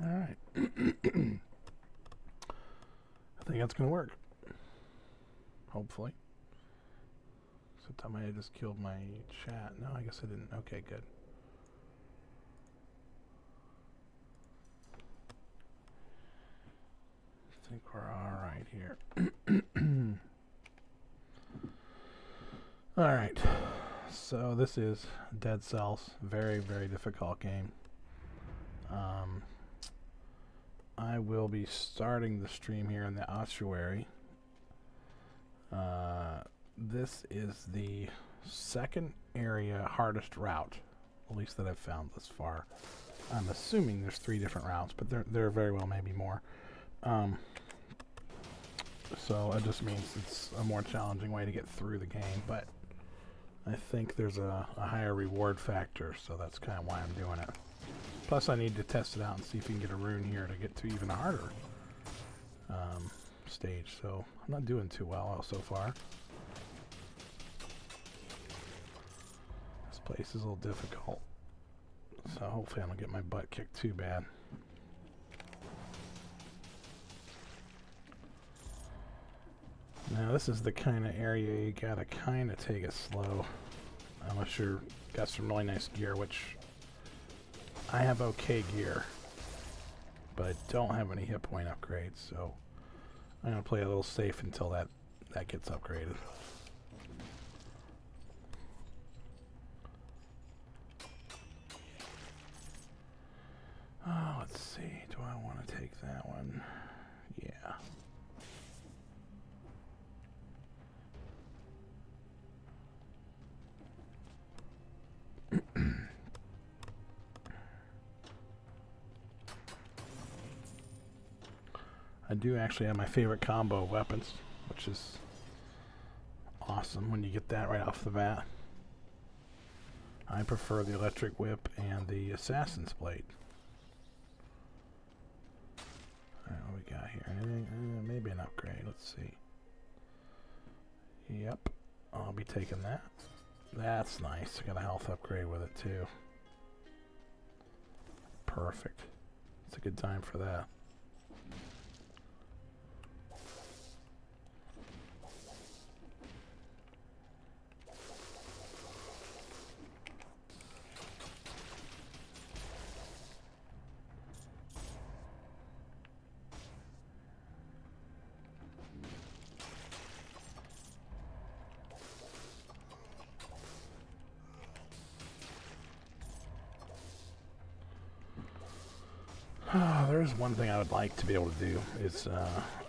Alright. I think that's going to work. Hopefully. Except I might have just killed my chat. No, I guess I didn't. Okay, good. I think we're alright here. Alright. So this is Dead Cells. Very, very difficult game. I will be starting the stream here in the ossuary. This is the second area hardest route, at least that I've found thus far. I'm assuming there's 3 different routes, but there very well may be more. So it just means it's a more challenging way to get through the game, but I think there's a higher reward factor, so that's kind of why I'm doing it. Plus I need to test it out and see if we can get a rune here to get to even a harder stage, so I'm not doing too well so far. This place is a little difficult, so hopefully I don't get my butt kicked too bad. Now this is the kind of area you gotta kind of take it slow, unless you've got some really nice gear, which I have okay gear, but I don't have any hit point upgrades, so I'm gonna play a little safe until that gets upgraded. Oh, let's see. Do I want to take that one? Yeah. I do actually have my favorite combo of weapons, which is awesome when you get that right off the bat. I prefer the electric whip and the assassin's blade. Alright, what we got here? Maybe an upgrade. Let's see. Yep, I'll be taking that. That's nice. I got a health upgrade with it too. Perfect. It's a good time for that. There's one thing I would like to be able to do is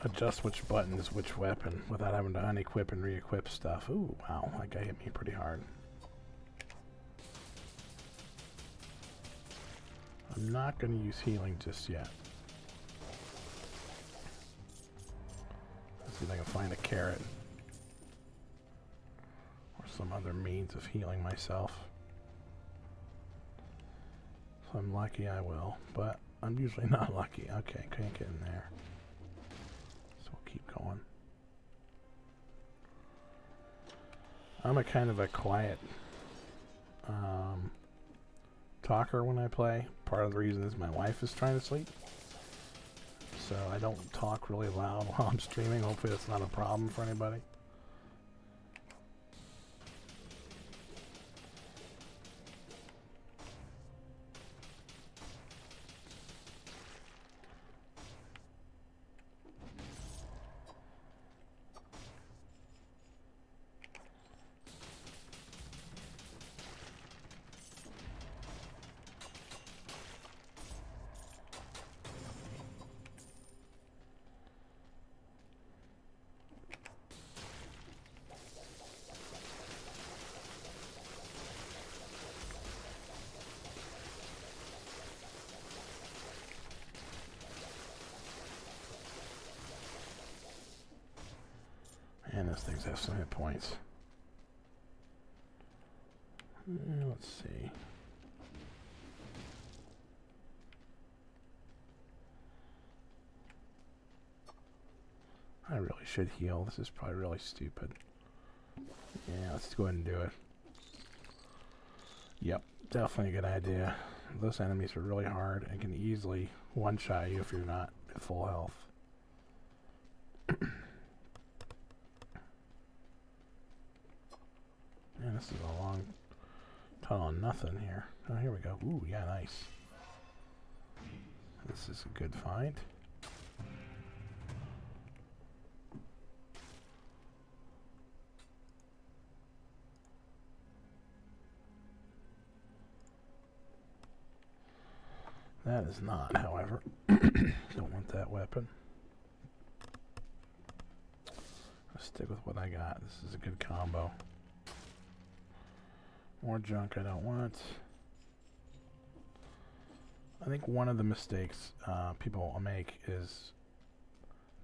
adjust which button is which weapon without having to unequip and re-equip stuff. Ooh, wow, that guy hit me pretty hard. I'm not going to use healing just yet. Let's see if I can find a carrot or some other means of healing myself. If I'm lucky, I will, but I'm usually not lucky. Okay, can't get in there. So we'll keep going. I'm a kind of a quiet talker when I play. Part of the reason is my wife is trying to sleep. So I don't talk really loud while I'm streaming. Hopefully that's not a problem for anybody. And those things have some hit points. Let's see. I really should heal. This is probably really stupid. Yeah, let's go ahead and do it. Yep, definitely a good idea. Those enemies are really hard and can easily one-shot you if you're not at full health. Man, this is a long tunnel of nothing here. Oh, here we go. Ooh, yeah, nice. This is a good find. That is not, however. Don't want that weapon. I'll stick with what I got. This is a good combo. More junk I don't want. I think one of the mistakes people make is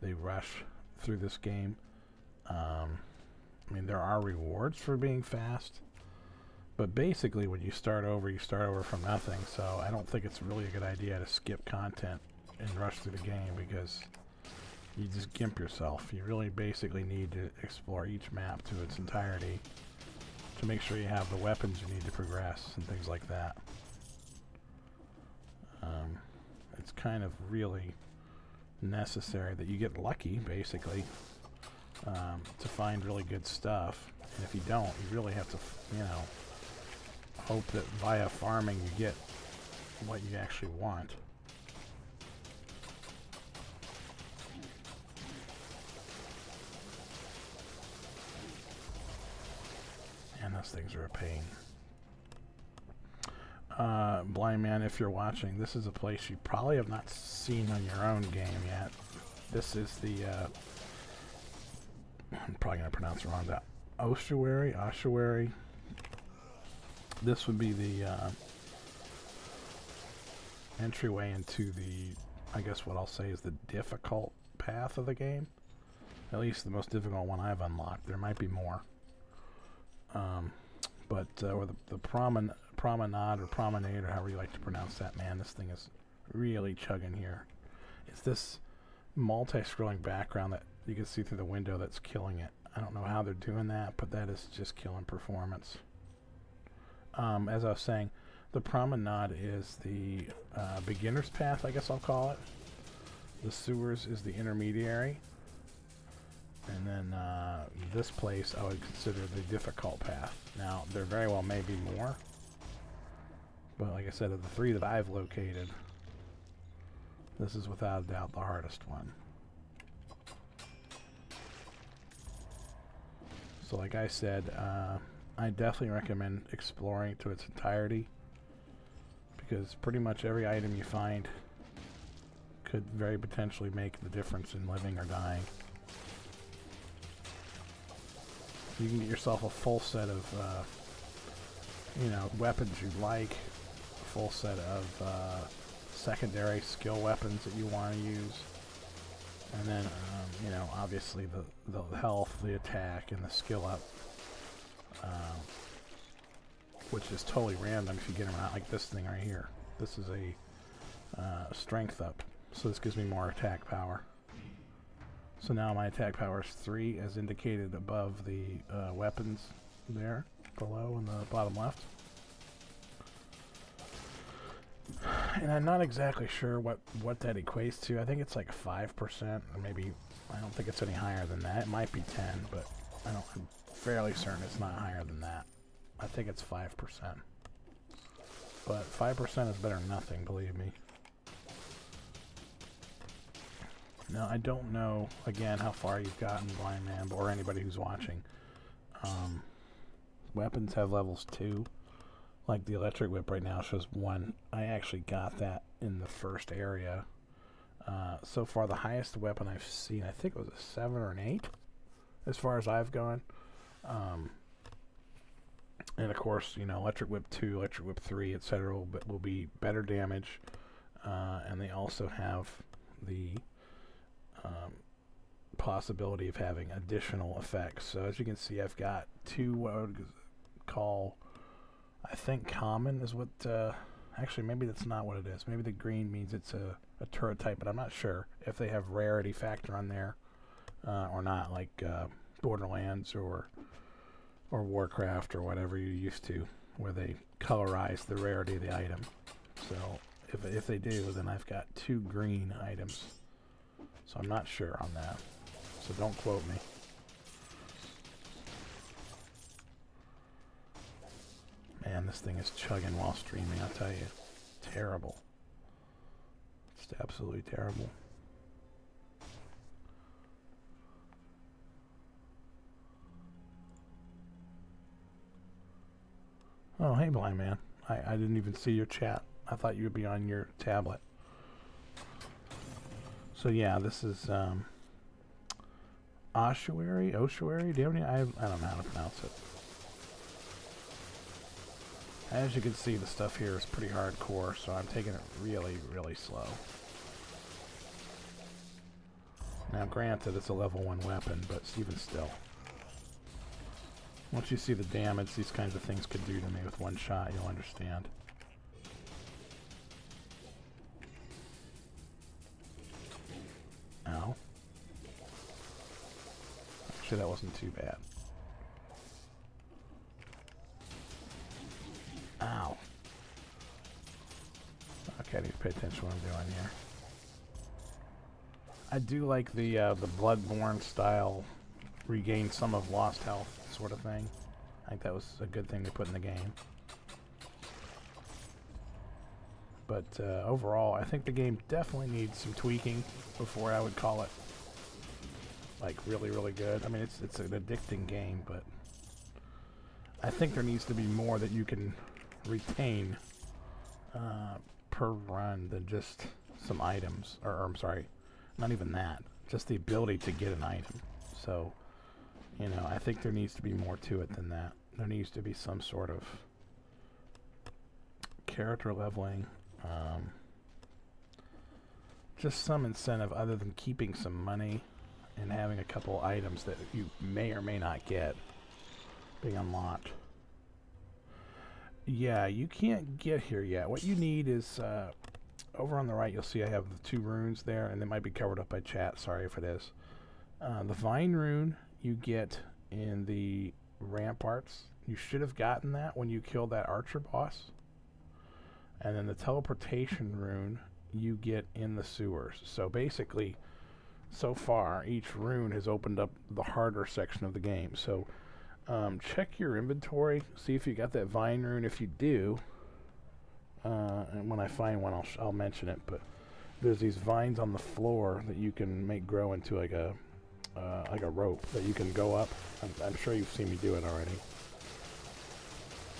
they rush through this game. I mean, there are rewards for being fast, but basically when you start over from nothing, so I don't think it's really a good idea to skip content and rush through the game, because you just gimp yourself. You really basically need to explore each map to its entirety to make sure you have the weapons you need to progress and things like that. It's kind of really necessary that you get lucky, basically, to find really good stuff. And if you don't, you really have to, you know, hope that via farming you get what you actually want. And those things are a pain. Blind Man, if you're watching, this is a place you probably have not seen on your own game yet. This is the, I'm probably going to pronounce it wrong, the ossuary. This would be the entryway into the, I guess what I'll say is the difficult path of the game. At least the most difficult one I've unlocked. There might be more. Or the promenade or promenade, or however you like to pronounce that, man, this thing is really chugging here. It's this multi-scrolling background that you can see through the window that's killing it. I don't know how they're doing that, but that is just killing performance. As I was saying, the promenade is the beginner's path, I guess I'll call it. The sewers is the intermediary. And then this place I would consider the difficult path. Now, there very well may be more. But like I said, of the three that I've located, this is without a doubt the hardest one. So like I said, I definitely recommend exploring to its entirety, because pretty much every item you find could very potentially make the difference in living or dying. You can get yourself a full set of, you know, weapons you like, a full set of secondary skill weapons that you want to use, and then, you know, obviously the health, the attack, and the skill up, which is totally random if you get them out, like this thing right here. This is a strength up, so this gives me more attack power. So now my attack power is 3, as indicated above the weapons there, below in the bottom left. And I'm not exactly sure what that equates to. I think it's like 5%, or maybe, I don't think it's any higher than that. It might be 10, but I'm fairly certain it's not higher than that. I think it's 5%. But 5% is better than nothing, believe me. Now, I don't know, again, how far you've gotten, Blind Man, or anybody who's watching. Weapons have levels 2. Like the electric whip right now shows 1. I actually got that in the first area. So far, the highest weapon I've seen, I think it was a 7 or an 8, as far as I've gone. And of course, you know, electric whip 2, electric whip 3, etc. will be better damage. And they also have the possibility of having additional effects. So as you can see, I've got 2 what I would call, I think common is what, actually maybe that's not what it is. Maybe the green means it's a turret type, but I'm not sure if they have rarity factor on there or not, like Borderlands or Warcraft or whatever you're used to, where they colorize the rarity of the item. So If they do, then I've got 2 green items. So I'm not sure on that. So don't quote me. Man, this thing is chugging while streaming, I'll tell you. Terrible. It's absolutely terrible. Oh, hey, blind man. I didn't even see your chat. I thought you would be on your tablet. So yeah, this is ossuary? Ossuary? Do you have any? I don't know how to pronounce it. As you can see, the stuff here is pretty hardcore, so I'm taking it really, really slow. Now, granted, it's a level 1 weapon, but even still. Once you see the damage these kinds of things could do to me with one shot, you'll understand. Ow. Actually, that wasn't too bad. Ow. Okay, I need to pay attention to what I'm doing here. I do like the Bloodborne style regain some of lost health sort of thing. I think that was a good thing to put in the game. But overall, I think the game definitely needs some tweaking before I would call it like really, really good. I mean, it's an addicting game, but I think there needs to be more that you can retain per run than just some items, or I'm sorry, not even that, just the ability to get an item. So, you know, I think there needs to be more to it than that. There needs to be some sort of character leveling, just some incentive other than keeping some money and having a couple items that you may or may not get being unlocked. Yeah, you can't get here yet. What you need is, over on the right, you'll see I have the 2 runes there, and they might be covered up by chat. Sorry for this. The Vine rune you get in the ramparts. You should have gotten that when you killed that archer boss. And then the teleportation rune you get in the sewers. So basically, so far, each rune has opened up the harder section of the game. So check your inventory, see if you got that vine rune. If you do, and when I find one, I'll mention it. But there's these vines on the floor that you can make grow into like a rope that you can go up. I'm sure you've seen me do it already.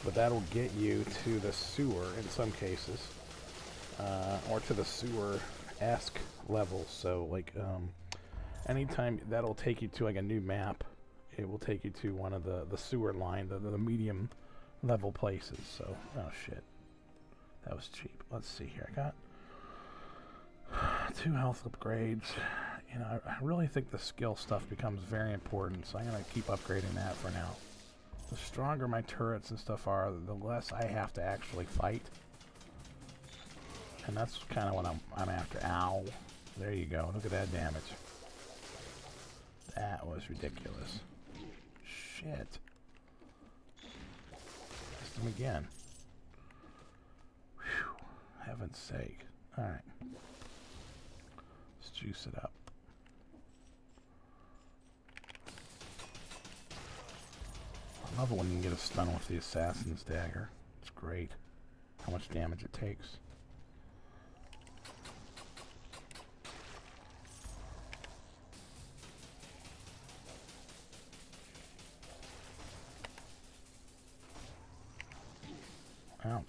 But that'll get you to the sewer in some cases, or to the sewer-esque level. So like anytime that'll take you to like a new map, it will take you to one of the sewer line, the medium level places. So, oh shit, that was cheap. Let's see here. I got 2 health upgrades. You know, I really think the skill stuff becomes very important, so I'm gonna keep upgrading that for now. The stronger my turrets and stuff are, the less I have to actually fight. And that's kind of what I'm after. Ow. There you go. Look at that damage. That was ridiculous. Shit. Missed him again. Whew. Heaven's sake. Alright. Let's juice it up. I love it when you can get a stun with the assassin's dagger. It's great. How much damage it takes. Ouch.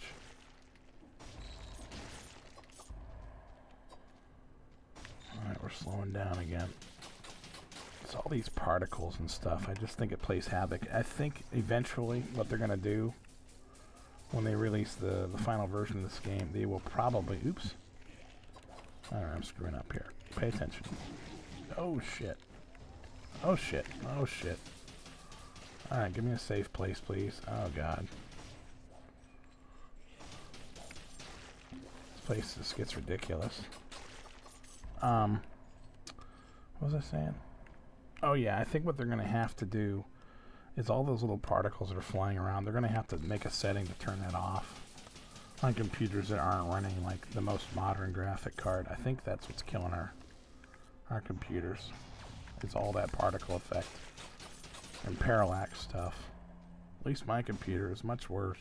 Alright, we're slowing down again. It's all these particles and stuff. I just think it plays havoc. I think eventually what they're going to do when they release the final version of this game, they will probably... Oops. Alright, I'm screwing up here. Pay attention. Oh, shit. Oh, shit. Oh, shit. Alright, give me a safe place, please. Oh, God. This place just gets ridiculous. What was I saying? Oh yeah, I think what they're going to have to do is all those little particles that are flying around, they're going to have to make a setting to turn that off. on computers that aren't running like the most modern graphic card. I think that's what's killing our computers. It's all that particle effect and parallax stuff. At least my computer is much worse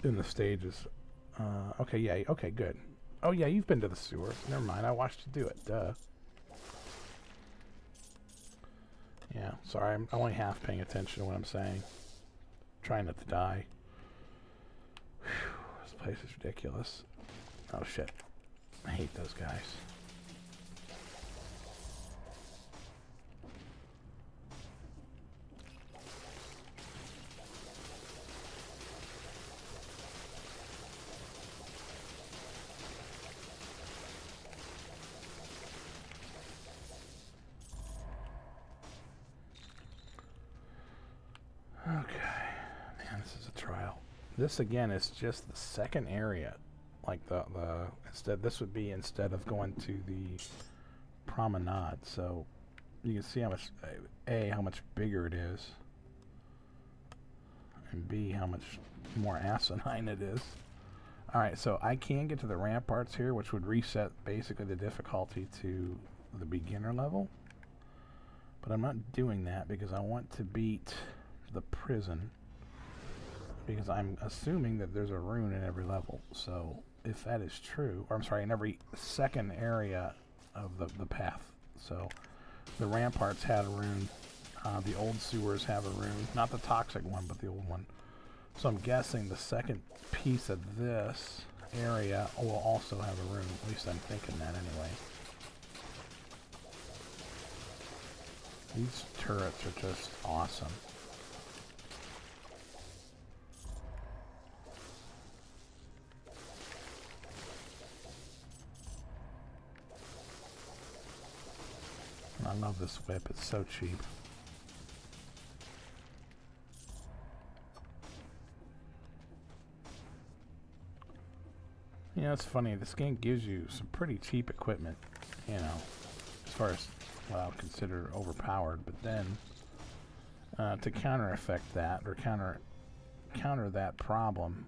in the stages. Okay, yeah, okay, good. Oh yeah, you've been to the sewers. Never mind, I watched you do it. Duh. Yeah, sorry, I'm only half paying attention to what I'm saying. Trying not to die. Whew, this place is ridiculous. Oh shit. I hate those guys. This again is just the second area, like this would be instead of going to the promenade. So you can see how much how much bigger it is, and B, how much more asinine it is. All right, so I can get to the ramparts here, which would reset basically the difficulty to the beginner level, but I'm not doing that because I want to beat the prison. Because I'm assuming that there's a rune in every level. So if that is true, or I'm sorry, in every second area of the path. So the ramparts had a rune. The old sewers have a rune. Not the toxic one, but the old one. So I'm guessing the second piece of this area will also have a rune. At least I'm thinking that anyway. These turrets are just awesome. I love this whip, it's so cheap. You know, it's funny, this game gives you some pretty cheap equipment, you know, as far as what I would consider overpowered, but then to counter-effect that, or counter that problem,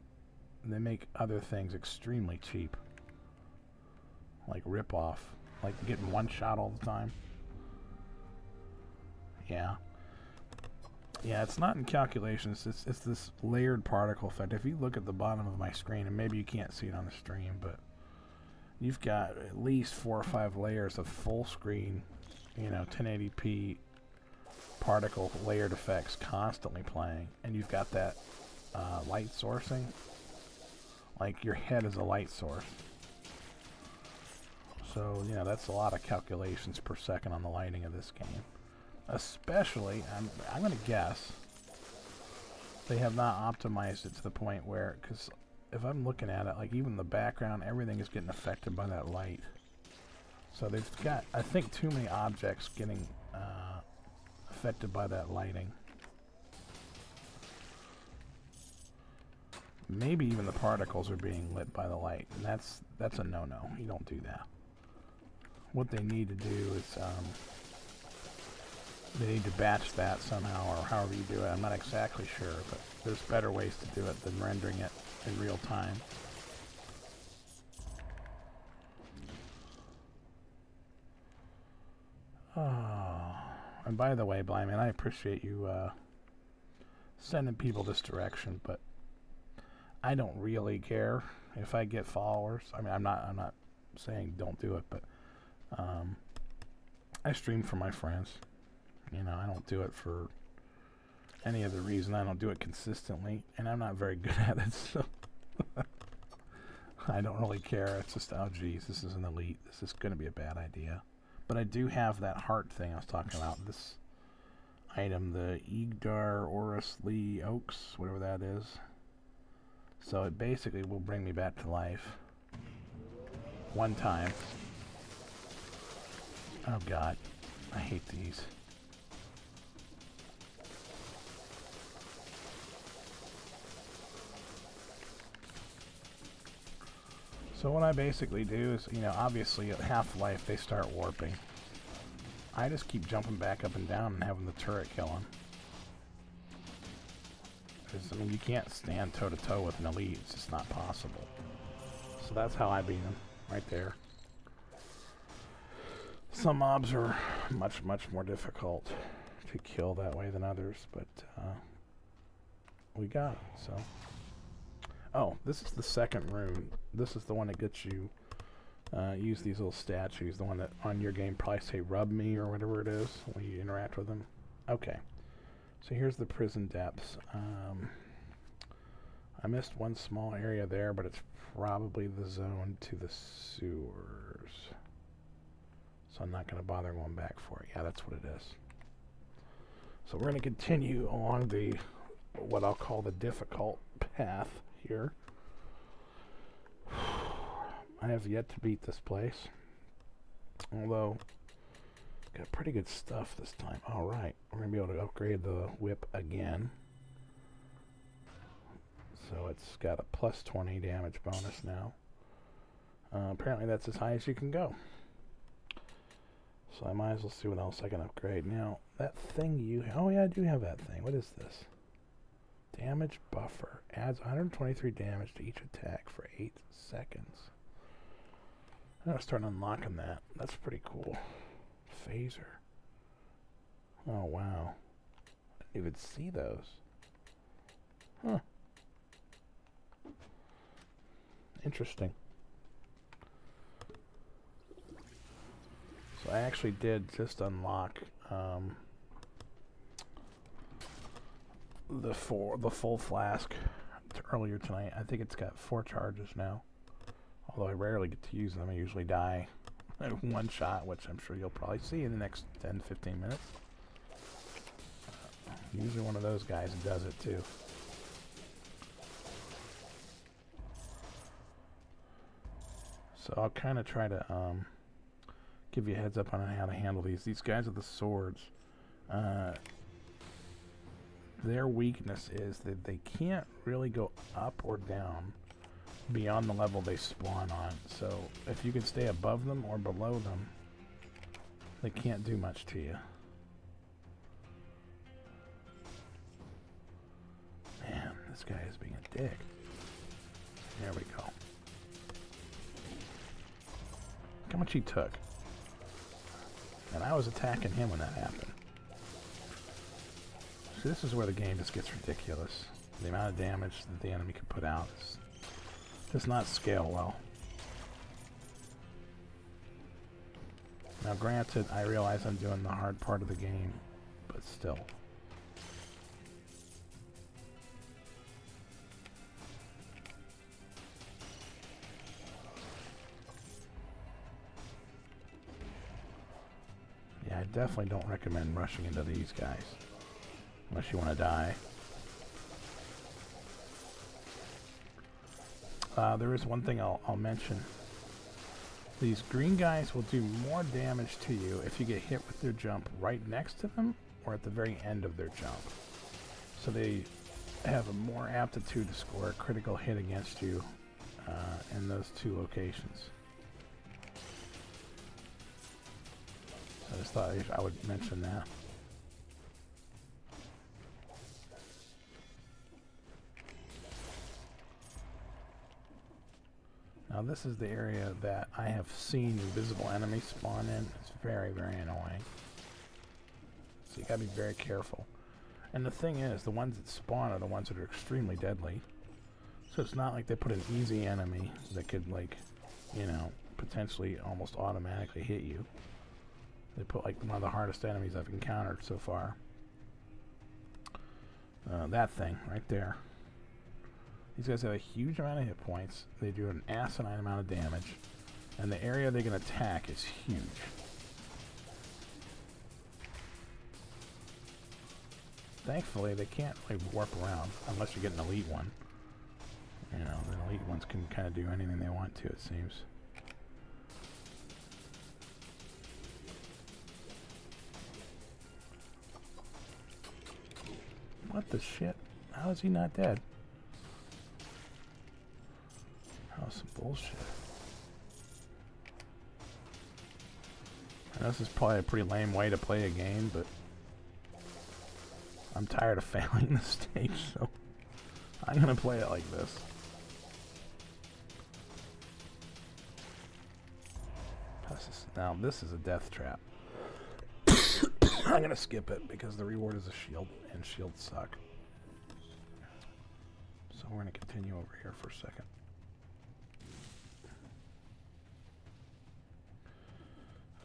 they make other things extremely cheap. Like rip-off, like getting one shot all the time. Yeah. Yeah, it's not in calculations. It's this layered particle effect. If you look at the bottom of my screen, and maybe you can't see it on the stream, but you've got at least 4 or 5 layers of full screen, you know, 1080p particle layered effects constantly playing. And you've got that light sourcing. Like your head is a light source. So, you know, that's a lot of calculations per second on the lighting of this game. Especially, I'm going to guess, they have not optimized it to the point where, because if I'm looking at it, like even the background, everything is getting affected by that light. So they've got, I think, too many objects getting affected by that lighting. Maybe even the particles are being lit by the light, and that's a no-no. You don't do that. What they need to do is, they need to batch that somehow, or however you do it. I'm not exactly sure, but there's better ways to do it than rendering it in real time. Oh, and by the way, Blyman, I appreciate you sending people this direction, but I don't really care if I get followers. I mean, I'm not saying don't do it, but I stream for my friends. You know, I don't do it for any other reason. I don't do it consistently, and I'm not very good at it, so I don't really care. It's just, oh geez, this is an elite. This is going to be a bad idea. But I do have that heart thing I was talking about. This item, the Igdar Orus Lee Oaks, whatever that is. So it basically will bring me back to life. One time. Oh god, I hate these. So what I basically do is, you know, obviously at Half-Life they start warping. I just keep jumping back up and down and having the turret kill them. Because, I mean, you can't stand toe-to-toe with an elite. It's just not possible. So that's how I beat him, right there. Some mobs are much, much more difficult to kill that way than others, but we got it, so. Oh, this is the second room. This is the one that gets you use these little statues, the one that on your game probably say rub me or whatever it is when you interact with them. Okay, so here's the prison depths. I missed one small area there, but it's probably the zone to the sewers. So I'm not going to bother going back for it. Yeah, that's what it is. So we're going to continue along the, what I'll call the difficult path here. I have yet to beat this place. Although, got pretty good stuff this time. Alright, we're going to be able to upgrade the whip again. So it's got a plus 20 damage bonus now. Apparently that's as high as you can go. So I might as well see what else I can upgrade. Now, that thing you... Oh yeah, I do have that thing. What is this? Damage buffer. Adds 123 damage to each attack for 8 seconds. I'm going to start unlocking that. That's pretty cool. Phaser. Oh, wow. I didn't even see those. Huh. Interesting. So I actually did just unlock the full flask earlier tonight. I think it's got 4 charges now. Although I rarely get to use them. I usually die in one shot, which I'm sure you'll probably see in the next 10-15 minutes. Usually one of those guys does it too. So I'll kind of try to give you a heads up on how to handle these. These guys with the swords, their weakness is that they can't really go up or down beyond the level they spawn on. So if you can stay above them or below them, they can't do much to you. Man, this guy is being a dick. There we go. Look how much he took. And I was attacking him when that happened. So this is where the game just gets ridiculous. The amount of damage that the enemy can put out does not scale well. Now granted, I realize I'm doing the hard part of the game, but still. Yeah, I definitely don't recommend rushing into these guys unless you want to die. There is one thing I'll mention. These green guys will do more damage to you if you get hit with their jump right next to them or at the very end of their jump. So they have a more aptitude to score a critical hit against you in those 2 locations. I just thought I would mention that. Now this is the area that I have seen invisible enemies spawn in. It's very, very annoying. So you gotta be very careful. And the thing is, the ones that spawn are the ones that are extremely deadly. So it's not like they put an easy enemy that could, like, you know, potentially almost automatically hit you. They put like one of the hardest enemies I've encountered so far. That thing right there. These guys have a huge amount of hit points. They do an asinine amount of damage. And the area they can attack is huge. Thankfully, they can't really warp around unless you get an elite one. You know, the elite ones can kind of do anything they want to, it seems. What the shit? How is he not dead? Oh, some bullshit. I know this is probably a pretty lame way to play a game, but I'm tired of failing this stage, so I'm gonna play it like this. Now this is a death trap. I'm gonna skip it because the reward is a shield, and shields suck. So we're gonna continue over here for a second.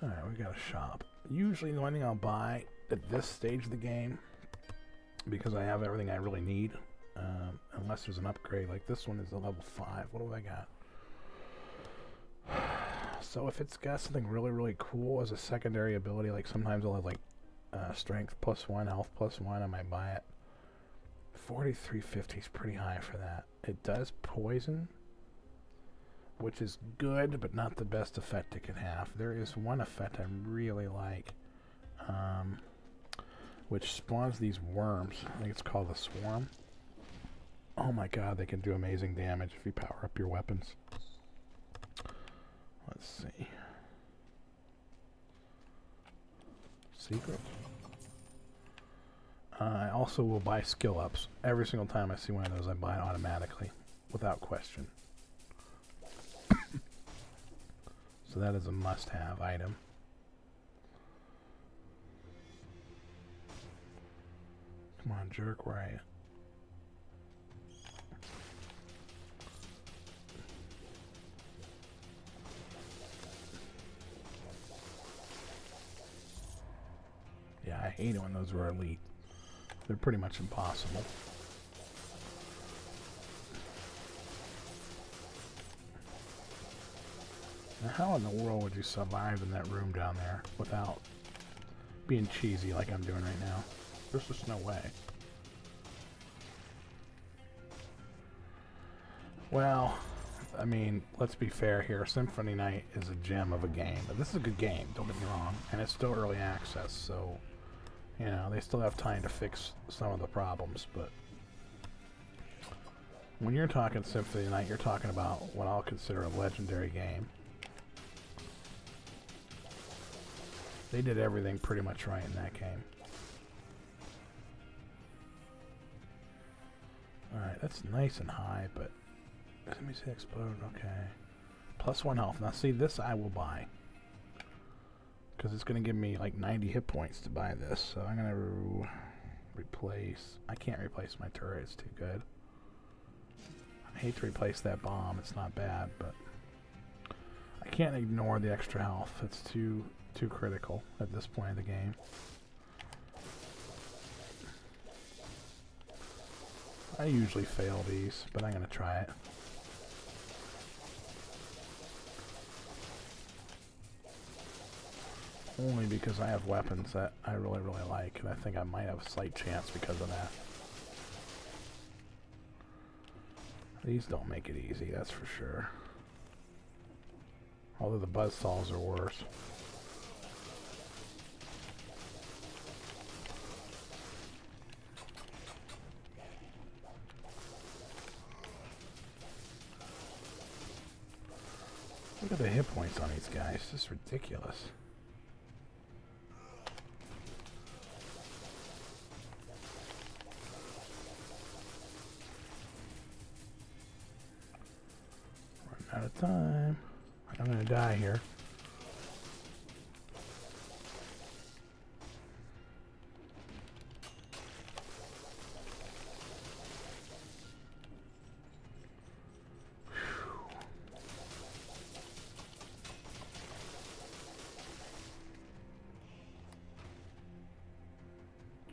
Alright, we got a shop. Usually the only thing I'll buy at this stage of the game, because I have everything I really need, unless there's an upgrade. Like this one is a level 5. What do I got? So if it's got something really, really cool as a secondary ability, like sometimes I'll have like strength +1, health +1, I might buy it. 4350 is pretty high for that. It does poison, which is good, but not the best effect it can have. There is one effect I really like, which spawns these worms. I think it's called the swarm. Oh my god, they can do amazing damage if you power up your weapons. Let's see. Secret. I also will buy skill ups. Every single time I see one of those, I buy it automatically, without question. So that is a must-have item. Come on, jerk, where are you? Yeah, I hate it when those were elite. They're pretty much impossible. Now, how in the world would you survive in that room down there without being cheesy like I'm doing right now? There's just no way. Well, I mean, let's be fair here. Symphony Night is a gem of a game. But this is a good game, don't get me wrong. And it's still early access, so, you know, they still have time to fix some of the problems. But when you're talking Symphony Night, you're talking about what I'll consider a legendary game. They did everything pretty much right in that game. Alright, that's nice and high, but let me see, explode, okay. +1 health. Now see, this I will buy, because it's going to give me like 90 hit points to buy this. So I'm going to replace... I can't replace my turret, it's too good. I hate to replace that bomb, it's not bad, but I can't ignore the extra health. It's too critical at this point of the game. I usually fail these, but I'm going to try it. Only because I have weapons that I really, really like, and I think I might have a slight chance because of that. These don't make it easy, that's for sure. Although the buzzsaws are worse. Look at the hit points on these guys, it's just ridiculous. Running out of time. I'm gonna die here.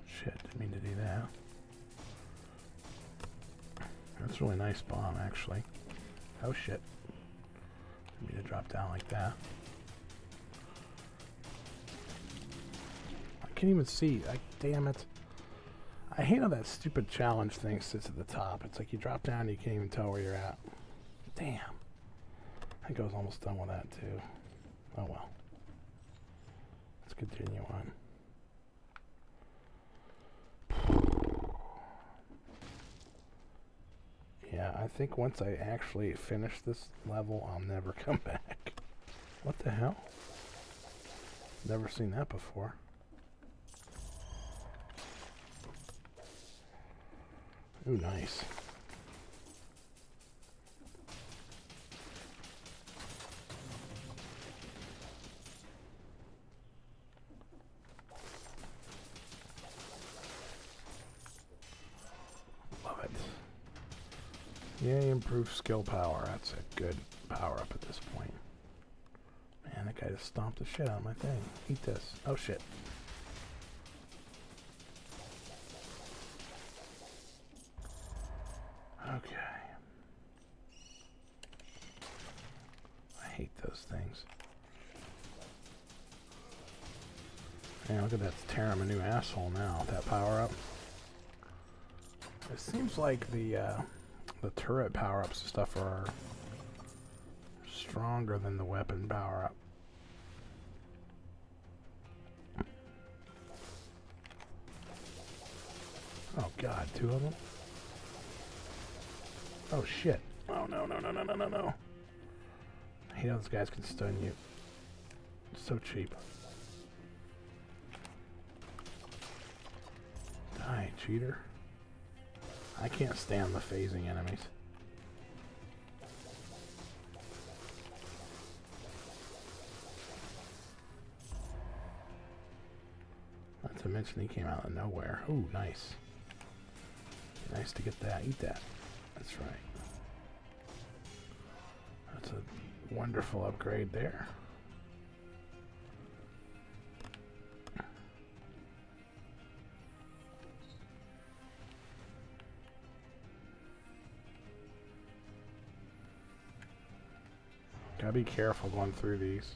Shit, didn't mean to do that. That's a really nice bomb, actually. Oh shit. Didn't mean to drop down like that. I can't even see. Damn it. I hate how that stupid challenge thing sits at the top. It's like you drop down and you can't even tell where you're at. Damn. I think I was almost done with that too. Oh well. Let's continue on. Yeah, I think once I actually finish this level, I'll never come back. What the hell? Never seen that before. Ooh, nice. Yay, improved skill power. That's a good power up at this point. Man, that guy just stomped the shit out of my thing. Eat this. Oh shit. Okay. I hate those things. Man, look at that. It's tearing him a new asshole now, that power up. It seems like the turret power-ups and stuff are stronger than the weapon power-up. Oh god, two of them? Oh shit. Oh no, no, no, no, no, no, no. I hate how those guys can stun you. It's so cheap. Die, cheater. I can't stand the phasing enemies. Not to mention he came out of nowhere. Ooh, nice. Nice to get that. Eat that. That's right. That's a wonderful upgrade there. Gotta be careful going through these.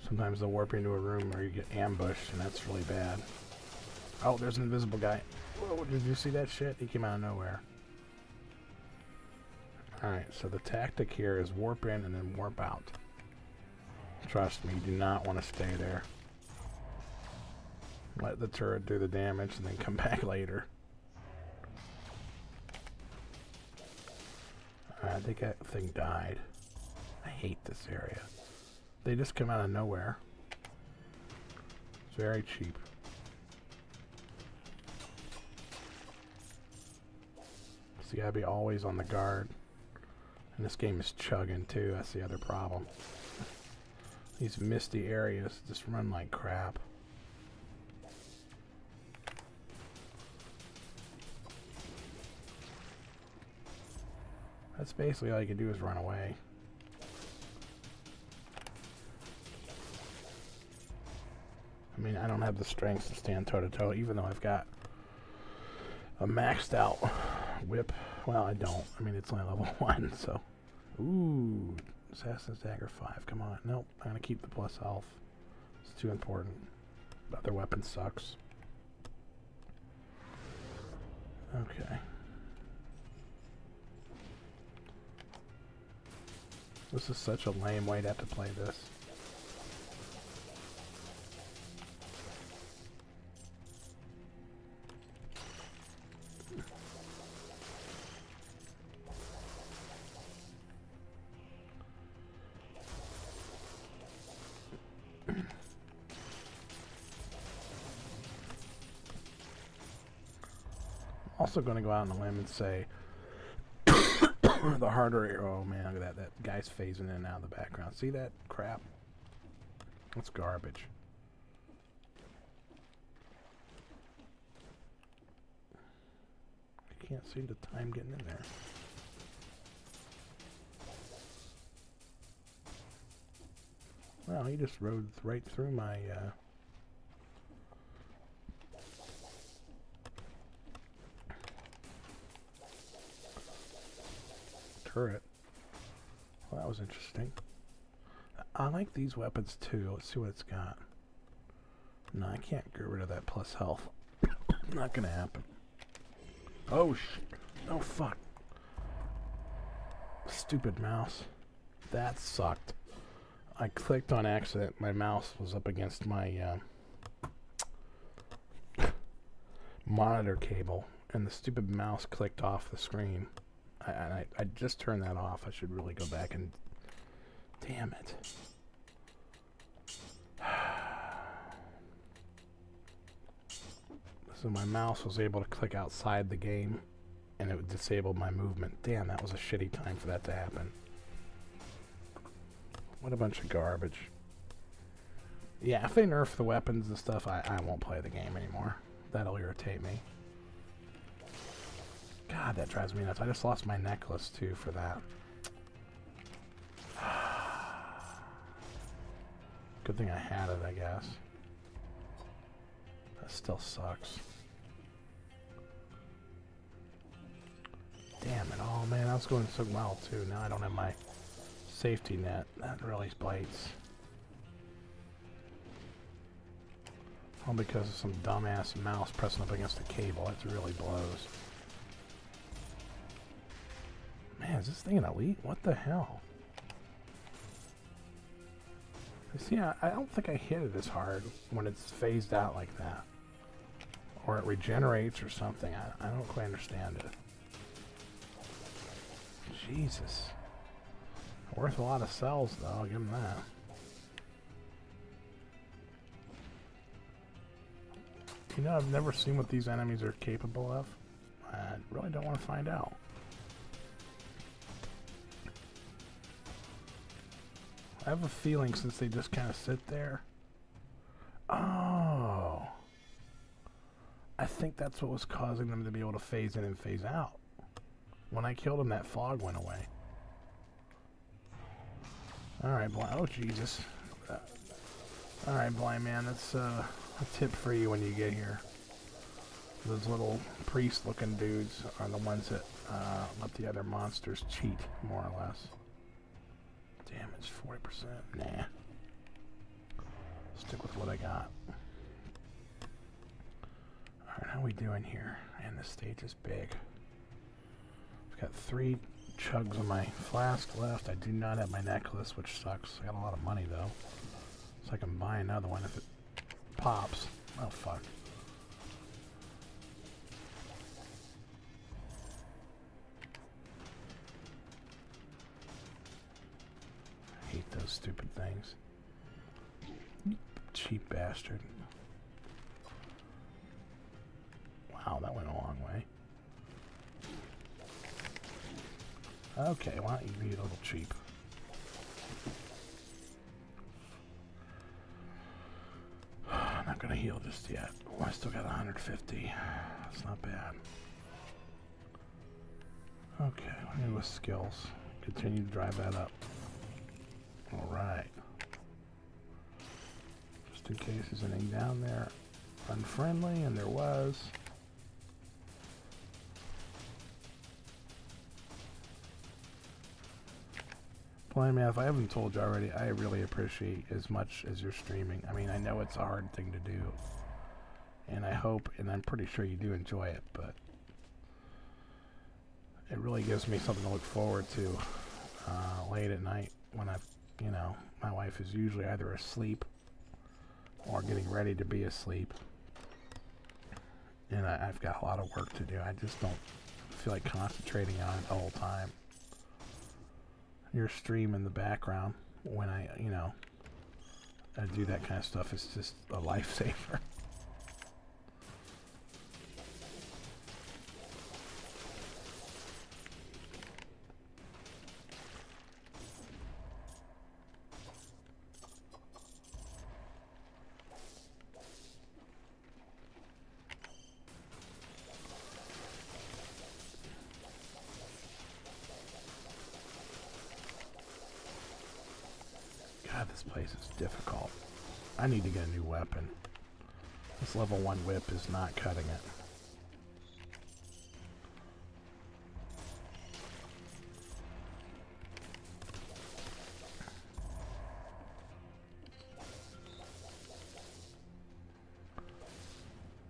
Sometimes they'll warp you into a room where you get ambushed, and that's really bad. Oh, there's an invisible guy. Whoa, did you see that shit? He came out of nowhere. Alright, so the tactic here is warp in and then warp out. Trust me, you do not want to stay there. Let the turret do the damage and then come back later. I think that thing died. I hate this area. They just come out of nowhere. It's very cheap. So you gotta be always on the guard. And this game is chugging too, that's the other problem. These misty areas just run like crap. That's basically all you can do is run away. I mean, I don't have the strength to stand toe-to-toe, even though I've got a maxed out whip. Well, I don't. I mean, it's only level 1, so. Ooh, Assassin's Dagger 5. Come on. Nope, I'm going to keep the plus health. It's too important. The other weapon sucks. Okay. This is such a lame way to have to play this. Also going to go out on a limb and say the harder. Oh man, look at that guy's phasing in and out of the background. See that crap? That's garbage. I can't seem to time getting in there. Well, he just rode right through my turret. Well, that was interesting. I like these weapons too. Let's see what it's got. No, I can't get rid of that plus health. Not gonna happen. Oh shit. Oh fuck. Stupid mouse. That sucked. I clicked on accident. My mouse was up against my monitor cable, and the stupid mouse clicked off the screen. I just turned that off. I should really go back and... Damn it. So my mouse was able to click outside the game, and it would disable my movement. Damn, that was a shitty time for that to happen. What a bunch of garbage. Yeah, if they nerf the weapons and stuff, I won't play the game anymore. That'll irritate me. God, that drives me nuts. I just lost my necklace, too, for that. Good thing I had it, I guess. That still sucks. Damn it. Oh, man, I was going so well, too. Now I don't have my safety net. That really bites. All because of some dumbass mouse pressing up against the cable. That really blows. Man, is this thing an elite? What the hell? See, I don't think I hit it as hard when it's phased out like that. Or it regenerates or something. I don't quite understand it. Jesus. Worth a lot of cells, though. I'll give him that. You know, I've never seen what these enemies are capable of. I really don't want to find out. I have a feeling since they just kind of sit there. Oh. I think that's what was causing them to be able to phase in and phase out. When I killed him, that fog went away. Alright, oh Jesus. Alright, blind man, that's a tip for you when you get here. Those little priest-looking dudes are the ones that let the other monsters cheat, more or less. Damage 40%. Nah. Stick with what I got. Alright, how we doing here? Man, this stage is big. I've got 3 chugs of my flask left. I do not have my necklace, which sucks. I got a lot of money, though. So I can buy another one if it pops. Oh, fuck. I hate those stupid things. Cheap bastard. Wow, that went a long way. Okay, why don't you be a little cheap? I'm not gonna heal just yet. Oh, I still got 150. That's not bad. Okay, let me do with skills. Continue to drive that up. Alright. Just in case there's anything down there unfriendly, and there was. Blind man, if I haven't told you already, I really appreciate as much as you're streaming. I mean, I know it's a hard thing to do. And I hope, and I'm pretty sure you do enjoy it, but it really gives me something to look forward to late at night when you know, my wife is usually either asleep or getting ready to be asleep. And I've got a lot of work to do. I just don't feel like concentrating on it the whole time. Your stream in the background when I do that kind of stuff is just a lifesaver. This place is difficult. I need to get a new weapon. This level 1 whip is not cutting it.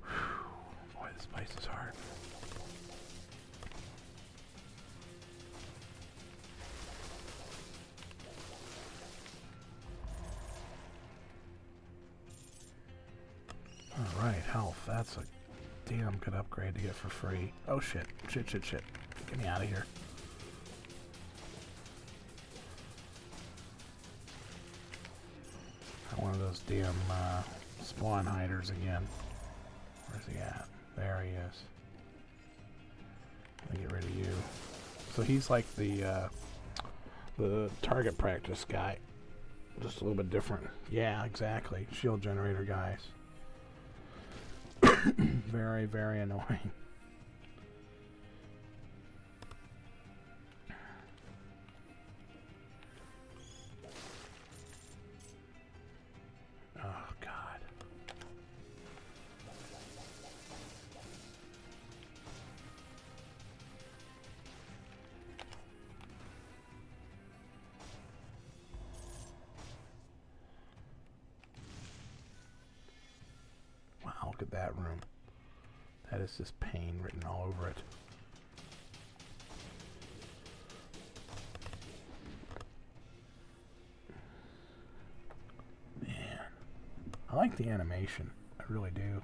Whew. Boy, this place is hard. Alright, health. That's a damn good upgrade to get for free. Oh shit. Shit. Get me out of here. Got one of those damn spawn hiders again. Where's he at? There he is. Let me get rid of you. So he's like the target practice guy. Just a little bit different. Yeah, exactly. Shield generator guys. Very, very annoying. that room. That is just pain written all over it. Man, I like the animation. I really do.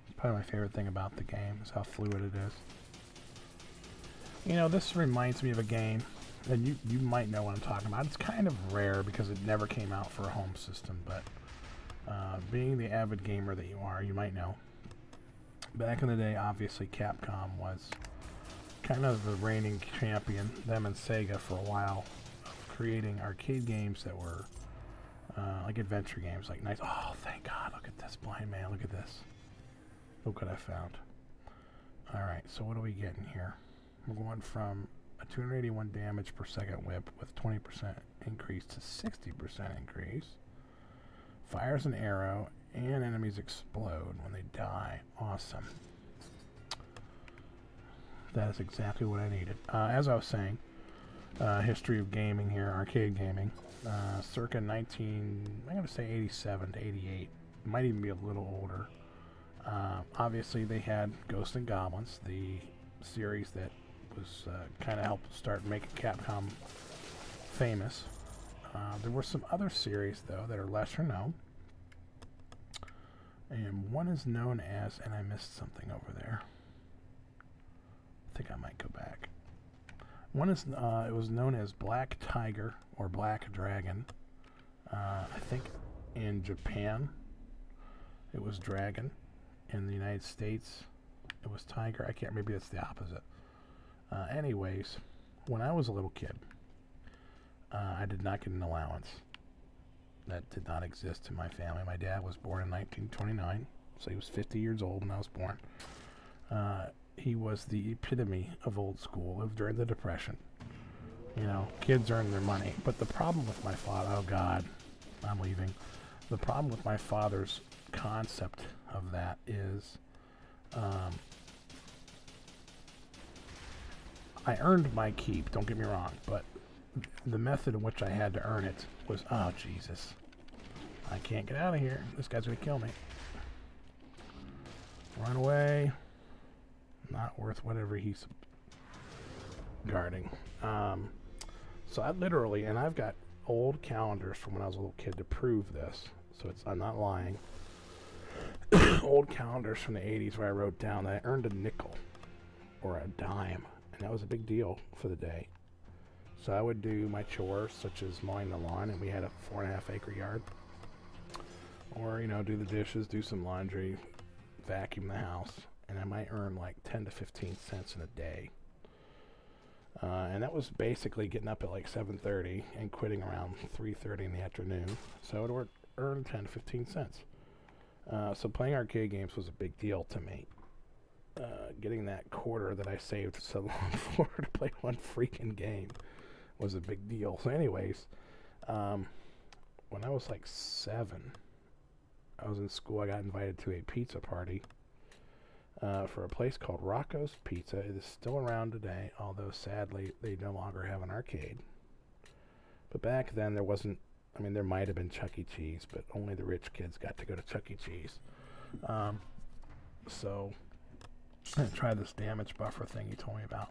It's probably my favorite thing about the game is how fluid it is. You know, this reminds me of a game, and you might know what I'm talking about. It's kind of rare because it never came out for a home system, but being the avid gamer that you are, you might know. Back in the day, obviously, Capcom was kind of the reigning champion, them and Sega for a while, of creating arcade games that were like adventure games, like nice. Oh, thank God! Look at this, blind man. Look at this. Look what I found. All right, so what are we getting here? We're going from a 281 damage per second whip with 20% increase to 60% increase. Fires an arrow, and enemies explode when they die. Awesome. That is exactly what I needed. As I was saying, history of gaming here, arcade gaming, circa I'm going to say 87 to 88. Might even be a little older. Obviously, they had Ghosts and Goblins, the series that was kind of helped start making Capcom famous. There were some other series, though, that are lesser known. And one is known as, and I missed something over there. I think I might go back. One is, it was known as Black Tiger or Black Dragon. I think in Japan it was Dragon. In the United States it was Tiger. I can't, maybe it's the opposite. Anyways, when I was a little kid, I did not get an allowance. That did not exist in my family. My dad was born in 1929, so he was 50 years old when I was born. He was the epitome of old school, lived during the Depression. You know, kids earned their money. But the problem with my father, oh God, I'm leaving. The problem with my father's concept of that is, I earned my keep, don't get me wrong, but the method in which I had to earn it was, oh Jesus, I can't get out of here. This guy's gonna kill me. Run away. Not worth whatever he's guarding. So I literally, and I've got old calendars from when I was a little kid to prove this, so it's, I'm not lying. Old calendars from the 80s where I wrote down that I earned a nickel or a dime, and that was a big deal for the day. So I would do my chores, such as mowing the lawn, and we had a 4.5 acre yard. Or, you know, do the dishes, do some laundry, vacuum the house, and I might earn like 10 to 15 cents in a day. And that was basically getting up at like 7:30 and quitting around 3:30 in the afternoon. So I would earn 10 to 15 cents. So playing arcade games was a big deal to me. Getting that quarter that I saved so long for to play one freaking game was a big deal. So anyways, when I was like 7, I was in school. I got invited to a pizza party for a place called Rocco's Pizza. It is still around today, although sadly they no longer have an arcade. But back then there wasn't, I mean, there might have been Chuck E. Cheese, but only the rich kids got to go to Chuck E. Cheese. So I'm going to try this damage buffer thing you told me about.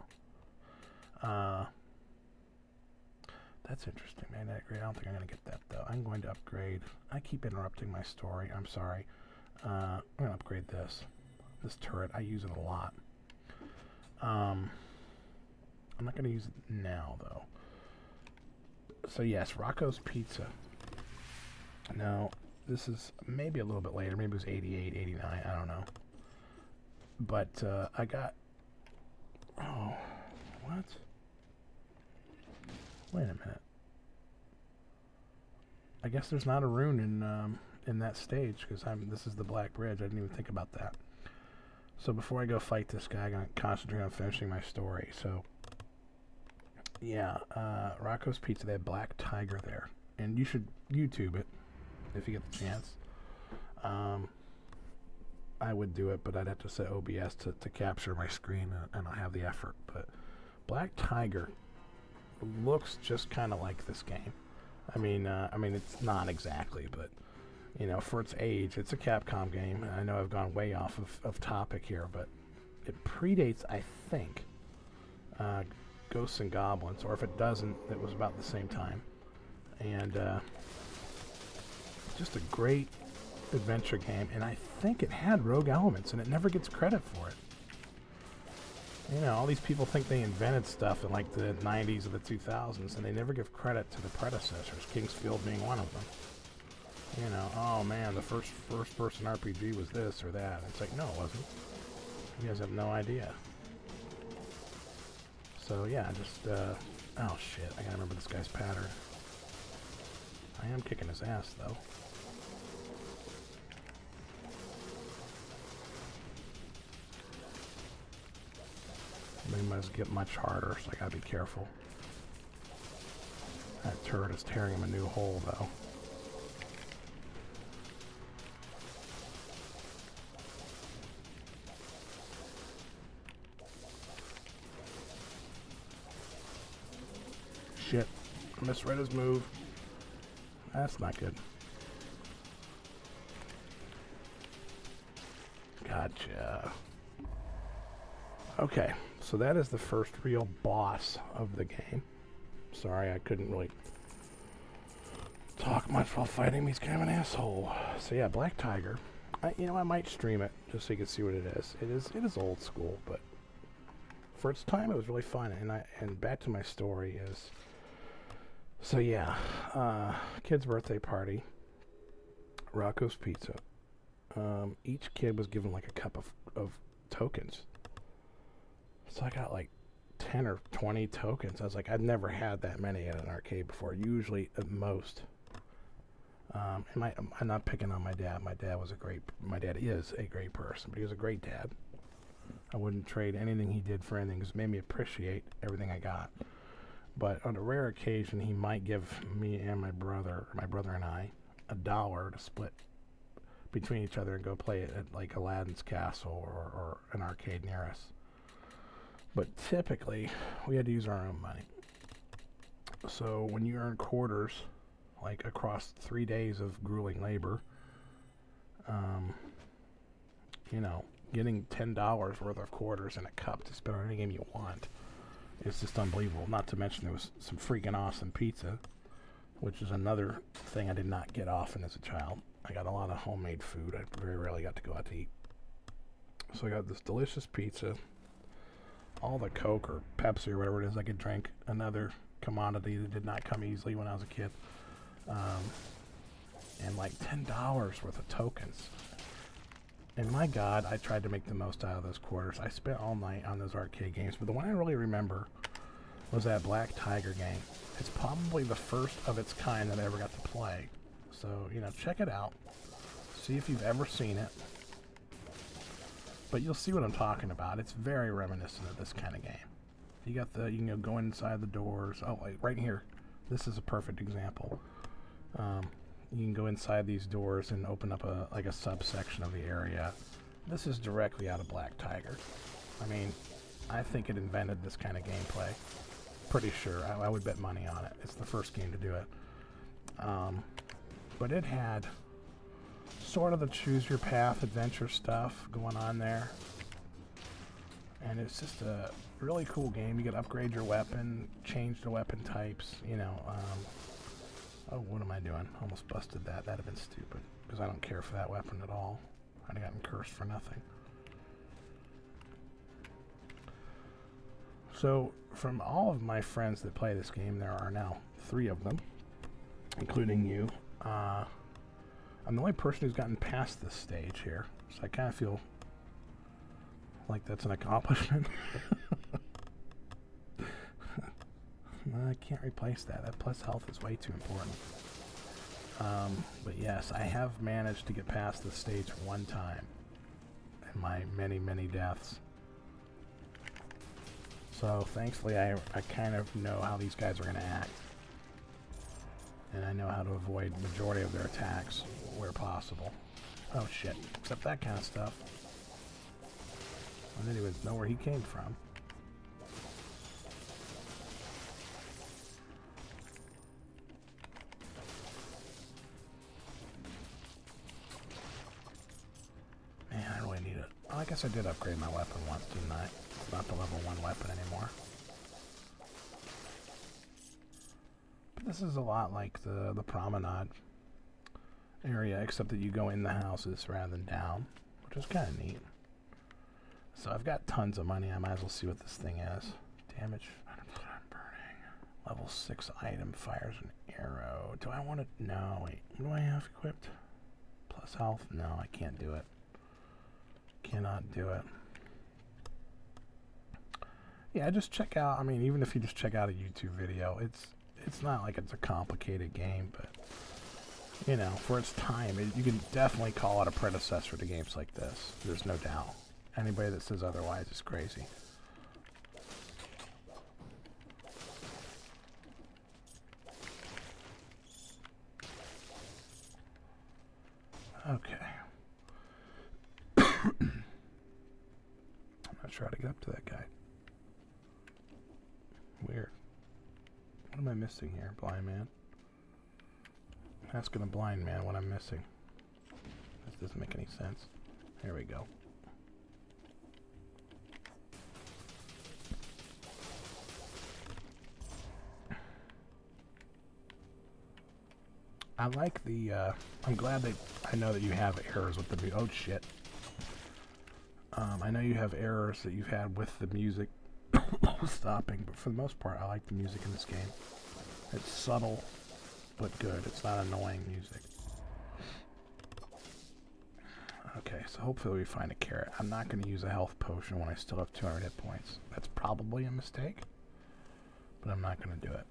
That's interesting. Magnetic grade. I don't think I'm going to get that, though. I'm going to upgrade. I keep interrupting my story. I'm sorry. I'm going to upgrade this. This turret. I use it a lot. I'm not going to use it now, though. So, yes, Rocco's Pizza. Now, this is maybe a little bit later. Maybe it was 88, 89. I don't know. But I got... Oh, what? Wait a minute. I guess there's not a rune in that stage, because this is the Black Bridge. I didn't even think about that. So before I go fight this guy, I'm going to concentrate on finishing my story. So, yeah, Rocco's Pizza, they have Black Tiger there. And you should YouTube it if you get the chance. I would do it, but I'd have to set OBS to capture my screen, and I have the effort. But Black Tiger looks just kind of like this game. I mean, it's not exactly, but You know, for its age, it's a Capcom game. And I know I've gone way off of topic here, but it predates, I think, Ghosts and Goblins, or if it doesn't, it was about the same time. And just a great adventure game, and I think it had rogue elements, and it never gets credit for it. You know, all these people think they invented stuff in like the 90s or the 2000s, and they never give credit to the predecessors, Kingsfield being one of them. You know, oh man, the first person RPG was this or that. It's like, no, it wasn't. You guys have no idea. So yeah, just, oh shit, I gotta remember this guy's pattern. I am kicking his ass, though. They must get much harder, so I gotta be careful. That turret is tearing him a new hole, though. Shit. I misread his move. That's not good. Gotcha. Okay, so that is the first real boss of the game. Sorry, I couldn't really talk much while fighting him. He's kind of an asshole. So yeah, Black Tiger. You know, I might stream it just so you can see what it is. It is old school, but for its time, it was really fun. And back to my story is. So yeah, kid's birthday party. Rocco's Pizza. Each kid was given like a cup of tokens. So I got like 10 or 20 tokens. I was like, I've never had that many at an arcade before. Usually at most. I'm not picking on my dad. My dad is a great person, but he was a great dad. I wouldn't trade anything he did for anything. It made me appreciate everything I got. But on a rare occasion, he might give me and my brother and I, $1 to split between each other and go play it at like Aladdin's Castle or an arcade near us. But typically, we had to use our own money. So when you earn quarters, like across 3 days of grueling labor, you know, getting $10 worth of quarters in a cup to spend on any game you want is just unbelievable. Not to mention there was some freaking awesome pizza, which is another thing I did not get often as a child. I got a lot of homemade food. I very rarely got to go out to eat. So I got this delicious pizza, all the Coke or Pepsi or whatever it is I could drink, another commodity that did not come easily when I was a kid, and like $10 worth of tokens. And my God, I tried to make the most out of those quarters. I spent all night on those arcade games, but the one I really remember was that Black Tiger game. It's probably the first of its kind that I ever got to play. So, you know, check it out. See if you've ever seen it. But you'll see what I'm talking about. It's very reminiscent of this kind of game. You got the, you can go inside the doors. Oh, like right here. This is a perfect example. You can go inside these doors and open up a subsection of the area. This is directly out of Black Tiger. I mean, I think it invented this kind of gameplay. Pretty sure. I would bet money on it. It's the first game to do it. But it had sort of the choose your path adventure stuff going on there. And it's just a really cool game. You can upgrade your weapon, change the weapon types, you know. Oh, what am I doing? Almost busted that. That'd have been stupid, because I don't care for that weapon at all. I'd have gotten cursed for nothing. So, from all of my friends that play this game, there are now 3 of them, including you. I'm the only person who's gotten past this stage here, so I kind of feel like that's an accomplishment. I can't replace that. That plus health is way too important. But yes, I have managed to get past this stage 1 time in my many, many deaths. So thankfully I kind of know how these guys are going to act. And I know how to avoid the majority of their attacks where possible. Oh shit, except that kind of stuff. I didn't even know where he came from. guess I did upgrade my weapon once, didn't I? It's not the level 1 weapon anymore. But this is a lot like the promenade area, except that you go in the houses rather than down, which is kind of neat. So I've got tons of money. I might as well see what this thing is. Damage. Burning. Level 6 item fires an arrow. Do I want to? No, wait. What do I have equipped? Plus health? No, I can't do it. Cannot do it. Yeah, just check out, I mean, even if you just check out a YouTube video, it's not like it's a complicated game, but, you know, for its time, you can definitely call it a predecessor to games like this. There's no doubt. Anybody that says otherwise is crazy. Okay. I'm not sure how to get up to that guy. Weird. What am I missing here, blind man? Asking a blind man what I'm missing. This doesn't make any sense. There we go. I like the, I'm glad that, I know that you have errors with the, oh shit. I know you have errors that you've had with the music stopping, but for the most part, I like the music in this game. It's subtle, but good. It's not annoying music. Okay, so hopefully we find a carrot. I'm not going to use a health potion when I still have 200 hit points. That's probably a mistake, but I'm not going to do it.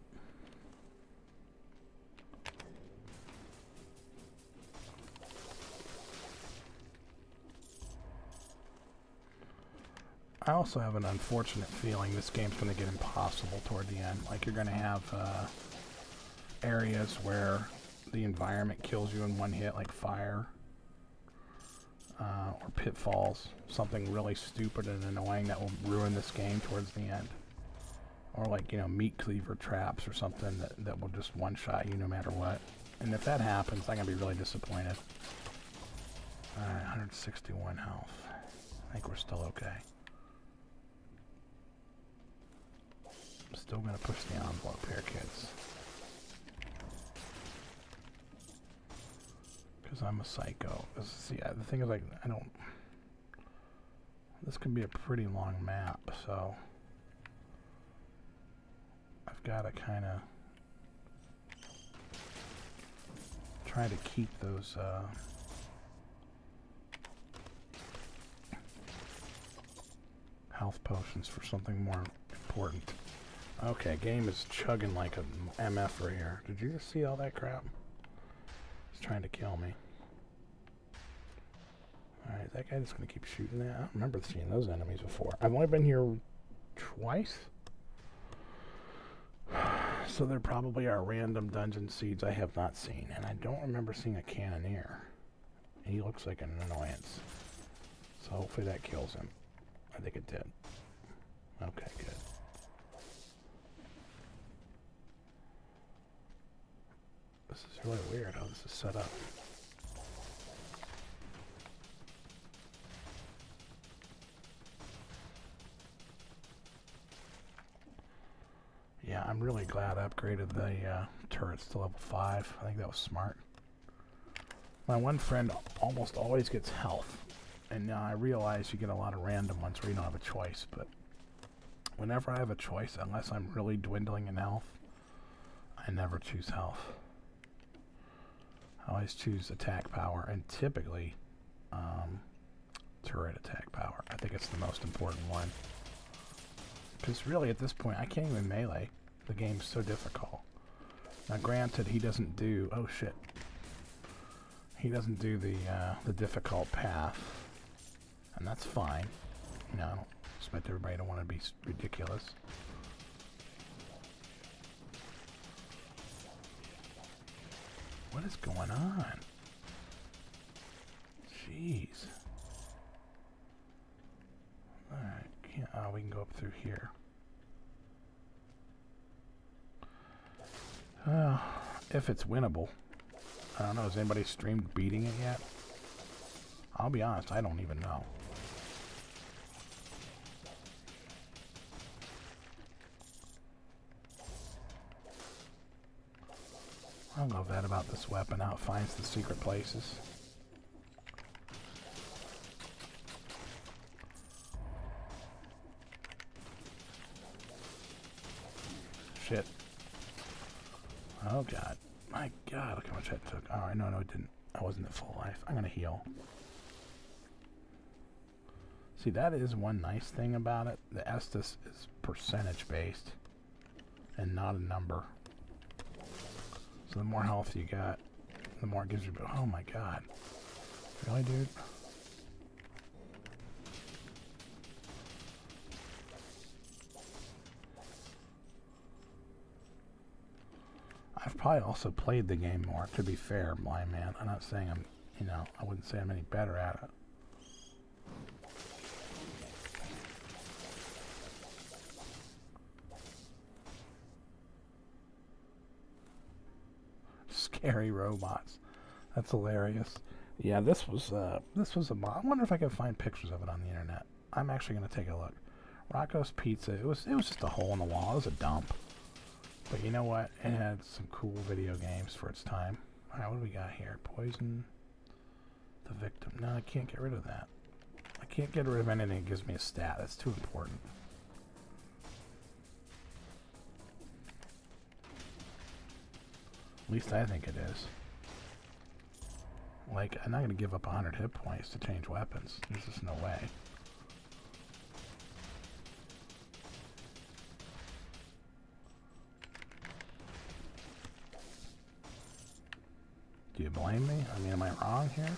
I also have an unfortunate feeling this game's going to get impossible toward the end. Like, you're going to have areas where the environment kills you in one hit, like fire, or pitfalls. Something really stupid and annoying that will ruin this game towards the end. Or like, you know, meat cleaver traps or something that will just one-shot you no matter what. And if that happens, I'm going to be really disappointed. Alright, 161 health. I think we're still okay. I'm still going to push the envelope here, kids. Because I'm a psycho. See, the thing is, like, I don't... This can be a pretty long map, so... I've got to kind of... try to keep those, health potions for something more important. Okay, game is chugging like a MF right here. Did you just see all that crap? He's trying to kill me. Alright, that guy just gonna keep shooting that? I don't remember seeing those enemies before. I've only been here twice. So there probably are random dungeon seeds I have not seen. And I don't remember seeing a cannoneer. He looks like an annoyance. So hopefully that kills him. I think it did. Okay, good. This is really weird how this is set up. Yeah, I'm really glad I upgraded the turrets to level 5. I think that was smart. My one friend almost always gets health. And now I realize you get a lot of random ones where you don't have a choice. But whenever I have a choice, unless I'm really dwindling in health, I never choose health. I always choose attack power, and typically turret attack power. I think it's the most important one. Because really at this point, I can't even melee. The game's so difficult. Now granted, he doesn't do... Oh shit. He doesn't do the difficult path. And that's fine. You know, I don't expect everybody to want to be ridiculous. What is going on? Jeez. Alright, oh, we can go up through here. If it's winnable. I don't know, has anybody streamed beating it yet? I'll be honest, I don't even know. I love that about this weapon, how it finds the secret places. Shit. Oh god. My god, look how much that took. Oh, no, it didn't. I wasn't at full life. I'm gonna heal. See, that is one nice thing about it. The Estus is percentage based and not a number. So the more health you got, the more it gives you. Oh my god. Really, dude? I've probably also played the game more, to be fair, blind man. I'm not saying I'm, you know, I wouldn't say I'm any better at it. Scary robots. That's hilarious. Yeah, this was a mod. I wonder if I can find pictures of it on the internet. I'm actually going to take a look. Rocco's Pizza. It was just a hole in the wall. It was a dump. But you know what? It had some cool video games for its time. Alright, what do we got here? Poison the victim. No, I can't get rid of that. I can't get rid of anything that gives me a stat. That's too important. At least I think it is. Like, I'm not going to give up 100 hit points to change weapons. There's just no way. Do you blame me? I mean, am I wrong here?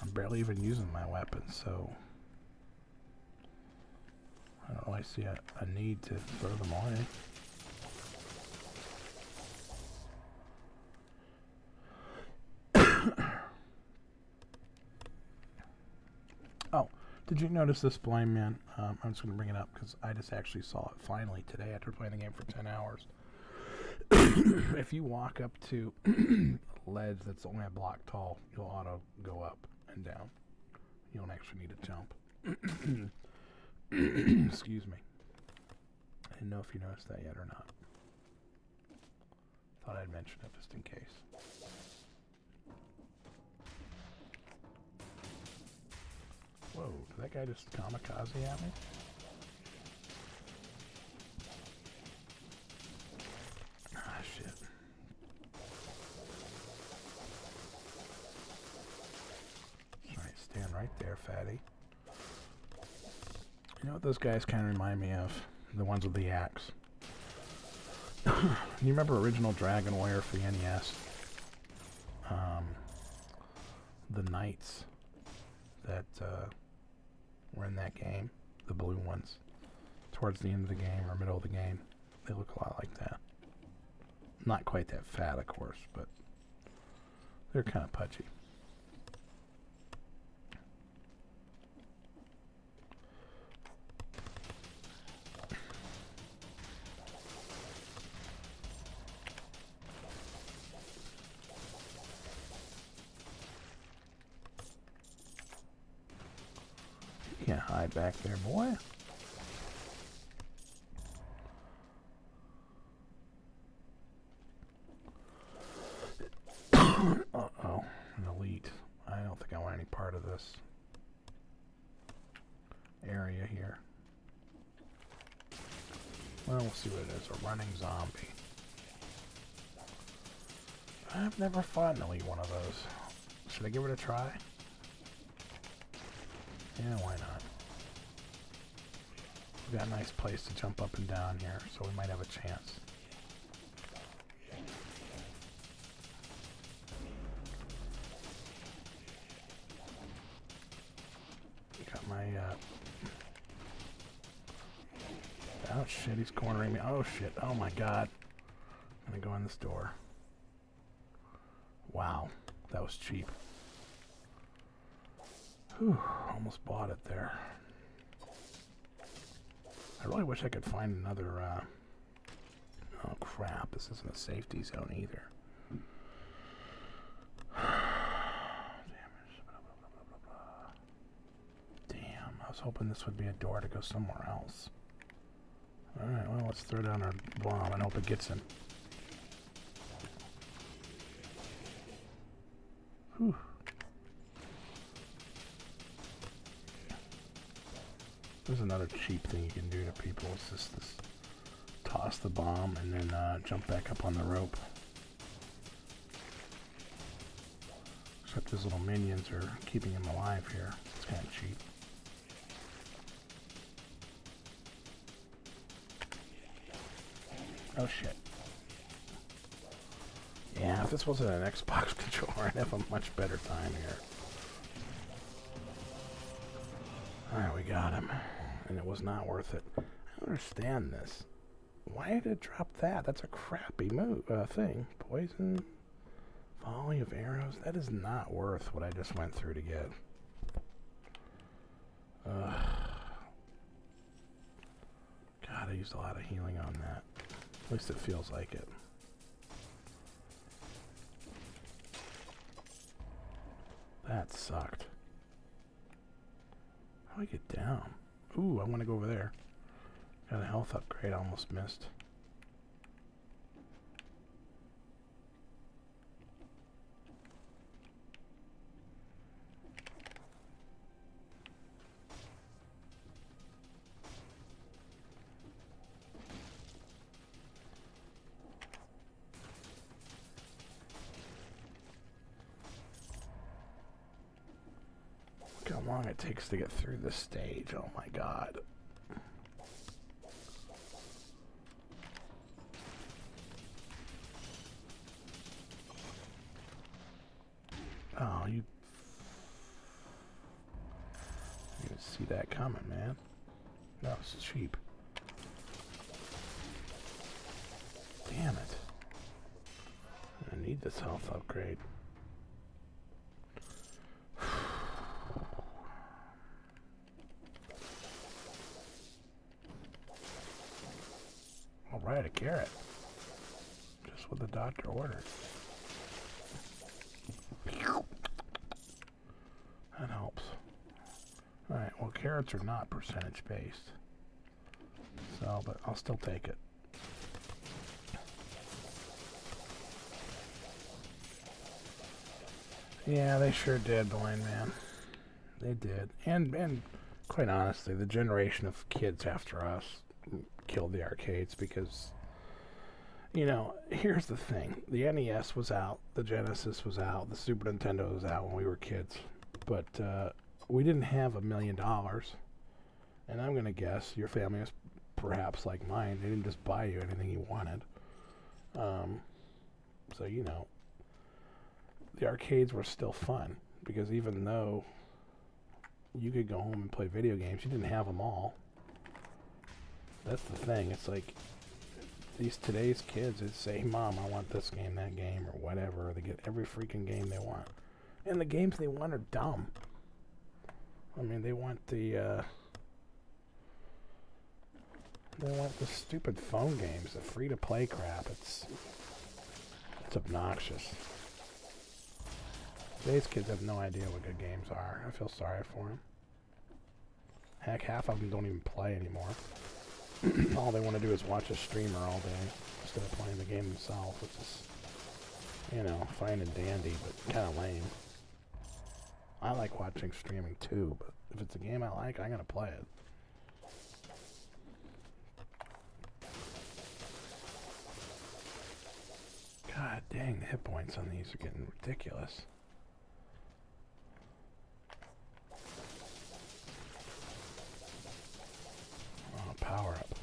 I'm barely even using my weapons, so I don't really see a need to throw them away. Oh, did you notice this, blind man? I'm just going to bring it up because I just actually saw it finally today after playing the game for 10 hours. If you walk up to a ledge that's only a block tall, you'll auto go up and down. You don't actually need to jump. Excuse me. I didn't know if you noticed that yet or not. Thought I'd mention it just in case. Whoa, did that guy just kamikaze at me? Ah, shit. Alright, stand right there, fatty. You know what those guys kind of remind me of? The ones with the axe. You remember original Dragon Warrior for the NES? The knights that were in that game, the blue ones, towards the end of the game or middle of the game, they look a lot like that. Not quite that fat, of course, but they're kind of pudgy. Can't hide back there, boy. Uh-oh, an elite. I don't think I want any part of this area here. Well, we'll see what it is. A running zombie. I've never fought an elite one of those. Should I give it a try? Yeah, why not? We've got a nice place to jump up and down here, so we might have a chance. Got my, oh shit, he's cornering me. Oh shit, oh my god. I'm gonna go in this door. Wow, that was cheap. Whew, almost bought it there. I really wish I could find another, oh crap, this isn't a safety zone either. Damn, I was hoping this would be a door to go somewhere else. Alright, well, let's throw down our bomb and hope it gets him. Whew. There's another cheap thing you can do to people. It's just this toss the bomb and then jump back up on the rope. Except his little minions are keeping him alive here. It's kind of cheap. Oh shit. Yeah, if this wasn't an Xbox controller, I'd have a much better time here. Alright, we got him. And it was not worth it. I don't understand this. Why did it drop that? That's a crappy thing. Poison, volley of arrows. That is not worth what I just went through to get. God, I used a lot of healing on that. At least it feels like it. That sucked. How do I get down? Ooh, I want to go over there. Got a health upgrade, almost missed. Look how long it takes to get through this stage. Oh my god. Oh, you didn't see that coming, man. No, it's cheap. Damn it. I need this health upgrade. Alright, a carrot. Just what the doctor ordered. That helps. Alright, well, carrots are not percentage based. So, but I'll still take it. Yeah, they sure did, Blind Man. They did. And quite honestly, the generation of kids after us killed the arcades because, you know, here's the thing. The NES was out, the Genesis was out, the Super Nintendo was out when we were kids. But we didn't have $1 million. And I'm going to guess your family is perhaps like mine. They didn't just buy you anything you wanted. So, you know, the arcades were still fun. Because even though you could go home and play video games, you didn't have them all. That's the thing. It's like today's kids would say, Mom, I want this game, that game, or whatever. They get every freaking game they want. And the games they want are dumb. I mean, they want the stupid phone games, the free-to-play crap. It's obnoxious. Today's kids have no idea what good games are. I feel sorry for them. Heck, half of them don't even play anymore. All they want to do is watch a streamer all day instead of playing the game themselves, which is, you know, fine and dandy, but kind of lame. I like watching streaming too, but if it's a game I like, I'm going to play it. God dang, the hit points on these are getting ridiculous. Oh, power up.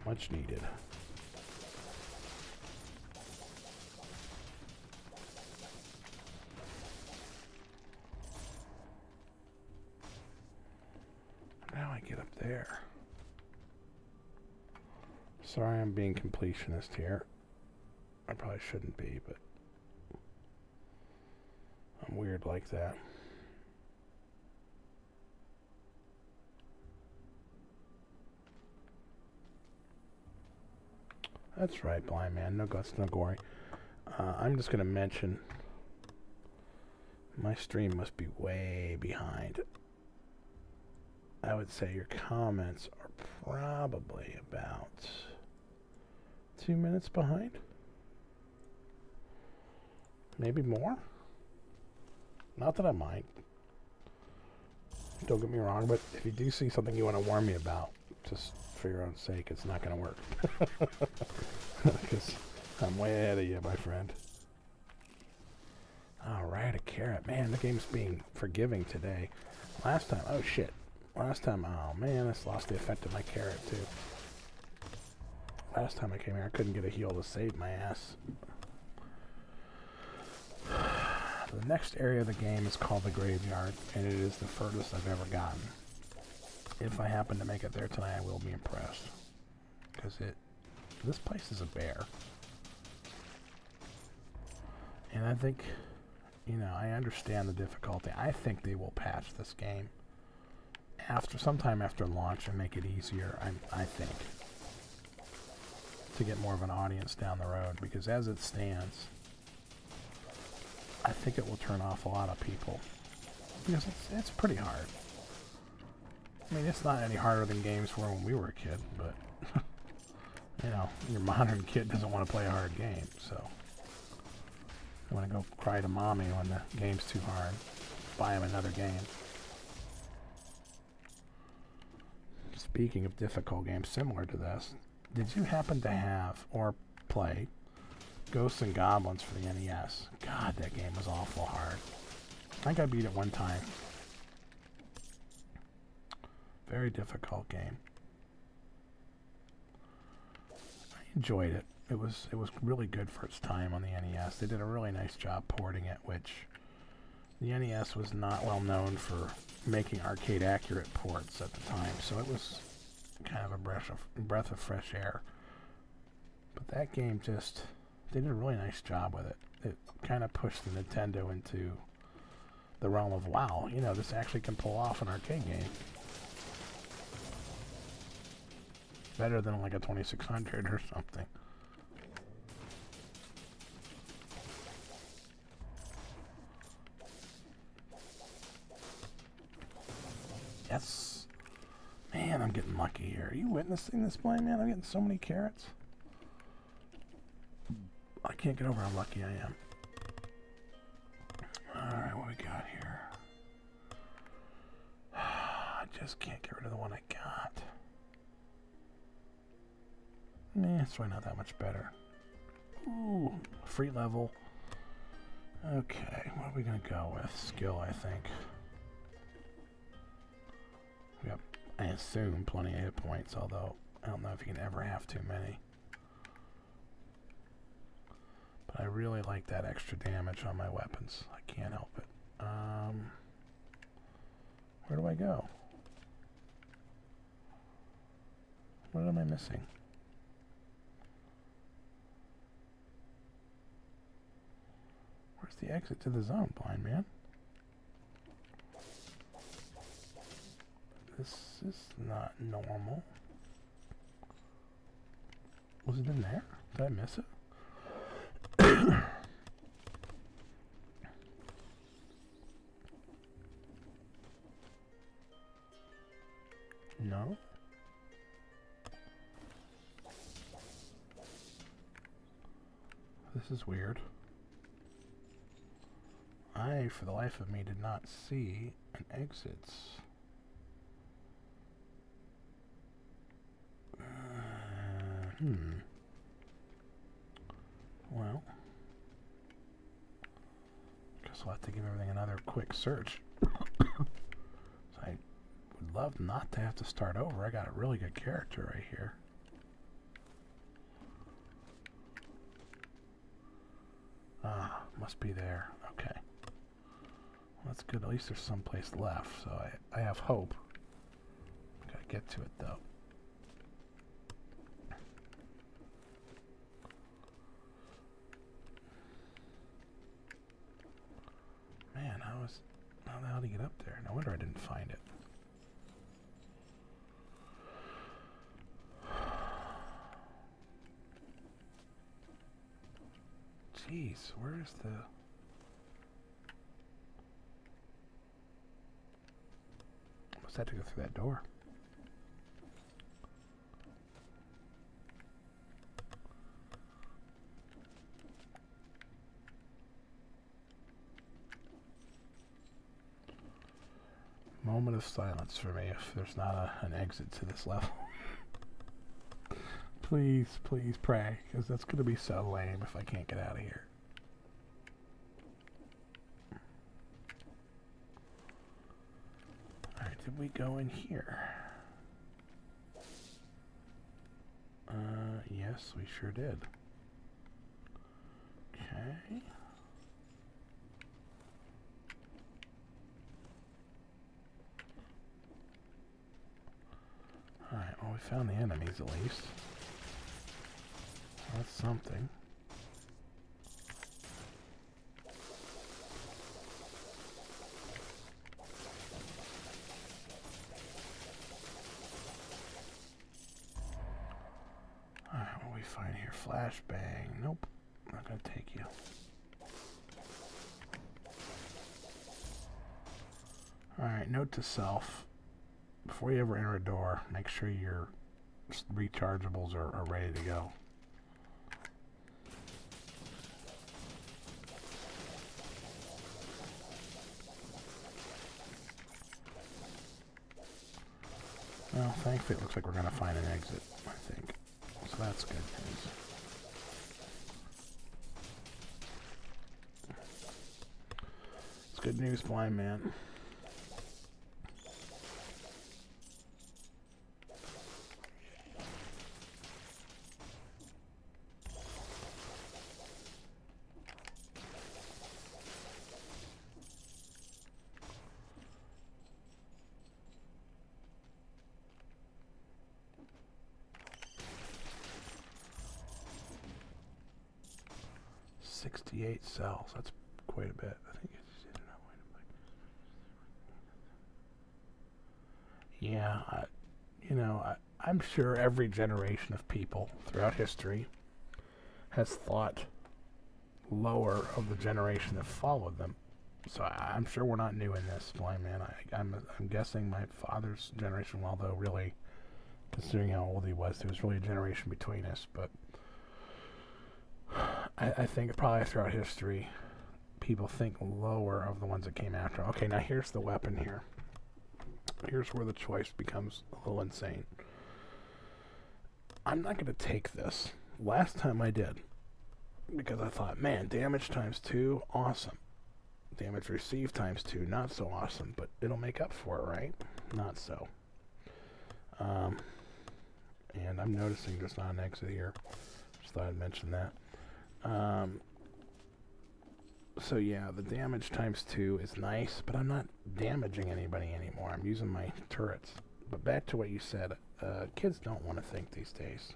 Much needed. Now I get up there. Sorry I'm being completionist here. I probably shouldn't be, but I'm weird like that. That's right, Blind Man. No guts, no glory. I'm just going to mention My stream must be way behind. I would say your comments are probably about 2 minutes behind. Maybe more. Not that I mind. Don't get me wrong, but if you do see something you want to warn me about, just for your own sake, it's not going to work. Because I'm way ahead of you, my friend. Alright, a carrot. Man, the game's being forgiving today. Last time, oh shit. Last time, oh man, this lost the effect of my carrot too. Last time I came here, I couldn't get a heal to save my ass. The next area of the game is called the Graveyard, and it is the furthest I've ever gotten. If I happen to make it there tonight, I will be impressed. Because this place is a bear. And I think, you know, I understand the difficulty. I think they will patch this game sometime after launch and make it easier, I think, to get more of an audience down the road. Because as it stands, I think it will turn off a lot of people. Because it's pretty hard. I mean, it's not any harder than games were when we were a kid, but, you know, your modern kid doesn't want to play a hard game, so. You want to go cry to mommy when the game's too hard. Buy him another game. Speaking of difficult games similar to this, did you happen to have or play Ghosts and Goblins for the NES? God, that game was awful hard. I think I beat it one time. Very difficult game. I enjoyed it. It was really good for its time on the NES. They did a really nice job porting it, which the NES was not well known for making arcade accurate ports at the time, so it was kind of a breath of fresh air. But that game they did a really nice job with it. It kind of pushed the Nintendo into the realm of, wow, you know, this actually can pull off an arcade game. Better than like a 2600 or something. Yes. Man, I'm getting lucky here. Are you witnessing this play, man? I'm getting so many carrots. I can't get over how lucky I am. Alright, what we got here? I just can't get rid of the one I got. It's really not that much better. Ooh, free level. Okay, what are we going to go with? Skill, I think. Yep, I assume plenty of hit points, although I don't know if you can ever have too many. But I really like that extra damage on my weapons. I can't help it. Where do I go? What am I missing? Where's the exit to the zone, blind man? This is not normal. Was it in there? Did I miss it? No? This is weird. I, for the life of me, did not see an exit. Well, guess we'll have to give everything another quick search. So I would love not to have to start over. I got a really good character right here. Ah, must be there. Okay. Well, that's good. At least there's someplace left, so I have hope. Gotta get to it, though. Man, how the hell did he get up there? No wonder I didn't find it. Jeez, where is the... Guess I have to go through that door. Moment of silence for me if there's not an exit to this level. Please, please pray, because that's going to be so lame if I can't get out of here. Alright, did we go in here? Yes, we sure did. Okay. Alright, well, we found the enemies at least. That's something. Alright, what do we find here? Flashbang. Nope. Not gonna take you. Alright, note to self. Before you ever enter a door, make sure your rechargeables are ready to go. Well, thankfully it looks like we're going to find an exit, I think. So that's good news. It's good news, blind man. Cells. That's quite a bit. I think it's, yeah, I'm sure every generation of people throughout history has thought lower of the generation that followed them. So I'm sure we're not new in this, blind man. I'm guessing my father's generation, although really, considering how old he was, there was really a generation between us, but I think probably throughout history, people think lower of the ones that came after. Okay, now here's the weapon here. Here's where the choice becomes a little insane. I'm not going to take this. Last time I did, because I thought, man, damage times 2, awesome. Damage received times 2, not so awesome, but it'll make up for it, right? Not so. And I'm noticing there's not an exit here. Just thought I'd mention that. So yeah, the damage times 2 is nice, but I'm not damaging anybody anymore. I'm using my turrets. But back to what you said, kids don't want to think these days.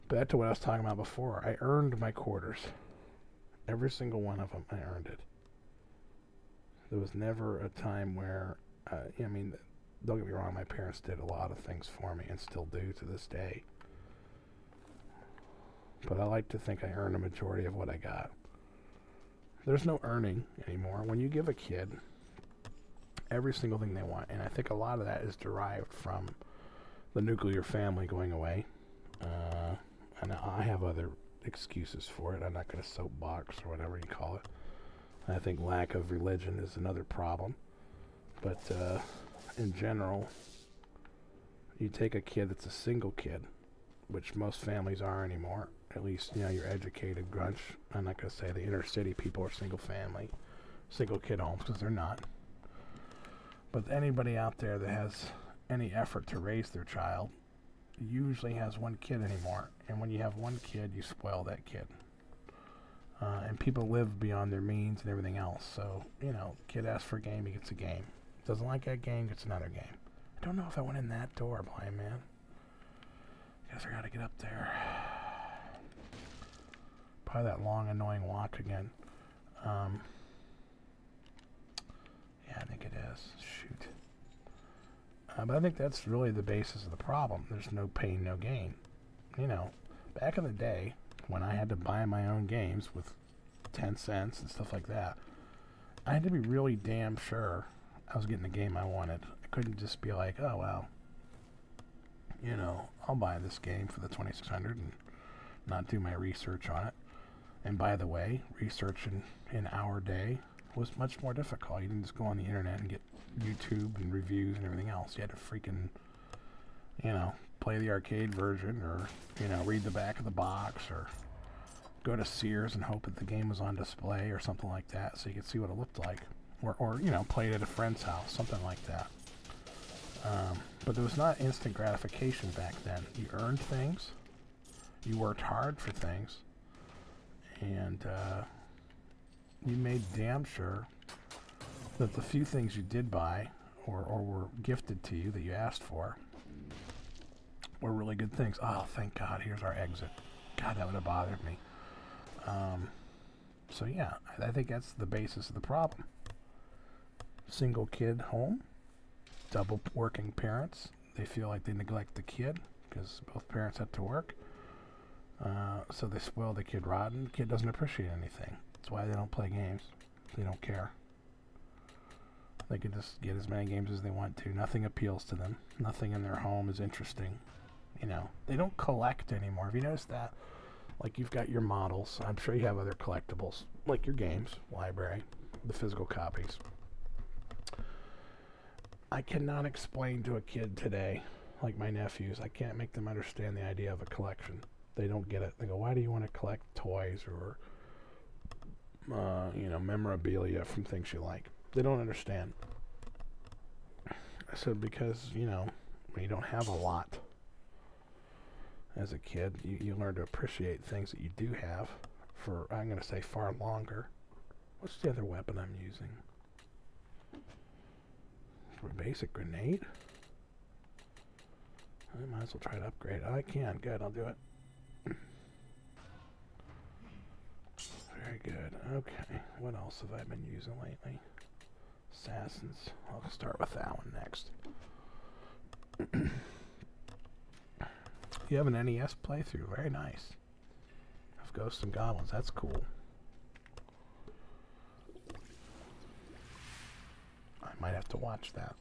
Back to what I was talking about before. I earned my quarters. Every single one of them, I earned it. There was never a time where, I mean, don't get me wrong, my parents did a lot of things for me and still do to this day. But I like to think I earned a majority of what I got. There's no earning anymore. When you give a kid every single thing they want, and I think a lot of that is derived from the nuclear family going away. And I have other excuses for it. I'm not going to soapbox or whatever you call it. I think lack of religion is another problem. But in general, you take a kid that's a single kid, which most families are anymore. At least, you know, your educated grunch. I'm not going to say the inner city people are single family, single kid homes, because they're not. But anybody out there that has any effort to raise their child usually has one kid anymore. And when you have one kid, you spoil that kid. And people live beyond their means and everything else. So, you know, kid asks for a game, he gets a game. Doesn't like that game, gets another game. I don't know if I went in that door, blind man. Guess I gotta get up there. Probably that long, annoying walk again. Yeah, I think it is. Shoot. But I think that's really the basis of the problem. There's no pain, no gain. You know, back in the day, when I had to buy my own games with 10 cents and stuff like that, I had to be really damn sure I was getting the game I wanted. couldn't just be like, oh, well, you know, I'll buy this game for the 2600 and not do my research on it. And by the way, research in our day was much more difficult. You didn't just go on the internet and get YouTube and reviews and everything else. You had to freaking, you know, play the arcade version, or, you know, read the back of the box, or go to Sears and hope that the game was on display or something like that so you could see what it looked like. Or you know, play it at a friend's house, something like that. But there was not instant gratification back then. You earned things, you worked hard for things, and you made damn sure that the few things you did buy or were gifted to you that you asked for were really good things. Oh, thank God, here's our exit. God, that would have bothered me. So yeah, I think that's the basis of the problem. Single kid home, double working parents. They feel like they neglect the kid because both parents have to work. So they spoil the kid rotten. The kid doesn't appreciate anything. That's why they don't play games. They don't care. They can just get as many games as they want to. Nothing appeals to them. Nothing in their home is interesting. You know, they don't collect anymore. Have you noticed that? Like, you've got your models. I'm sure you have other collectibles, like your games, library, the physical copies. I cannot explain to a kid today, like my nephews, I can't make them understand the idea of a collection. They don't get it. They go, why do you want to collect toys or, you know, memorabilia from things you like? They don't understand. I said, because, you know, when you don't have a lot as a kid, you learn to appreciate things that you do have for, I'm going to say, far longer. What's the other weapon I'm using? For a basic grenade? I might as well try to upgrade it. I can. Good, I'll do it. Very good. Okay, what else have I been using lately? Assassins. I'll start with that one next. You have an NES playthrough. Very nice. Of Ghosts and Goblins. That's cool. I might have to watch that.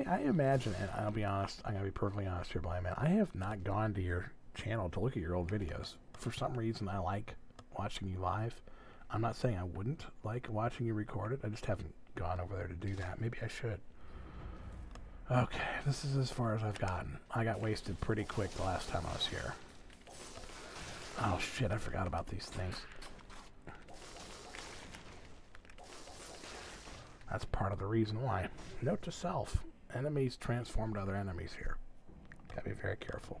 I imagine, and I'll be honest, I'm going to be perfectly honest here, Blind Man, I have not gone to your channel to look at your old videos. For some reason, I like watching you live. I'm not saying I wouldn't like watching you record it. I just haven't gone over there to do that. Maybe I should. Okay, this is as far as I've gotten. I got wasted pretty quick the last time I was here. Oh shit, I forgot about these things. That's part of the reason why. Note to self. Enemies transform to other enemies here. Gotta be very careful.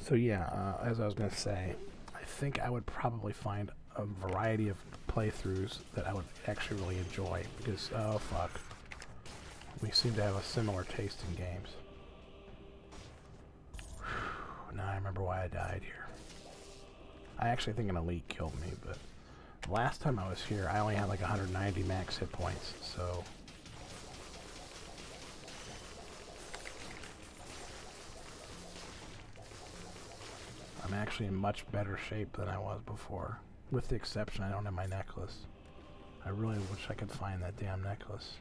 So yeah, as I was going to say, I think I would probably find a variety of playthroughs that I would actually really enjoy. Because, oh fuck, we seem to have a similar taste in games. Whew, now I remember why I died here. I actually think an elite killed me, but last time I was here, I only had like 190 max hit points, so... I'm actually in much better shape than I was before. With the exception, I don't have my necklace. I really wish I could find that damn necklace.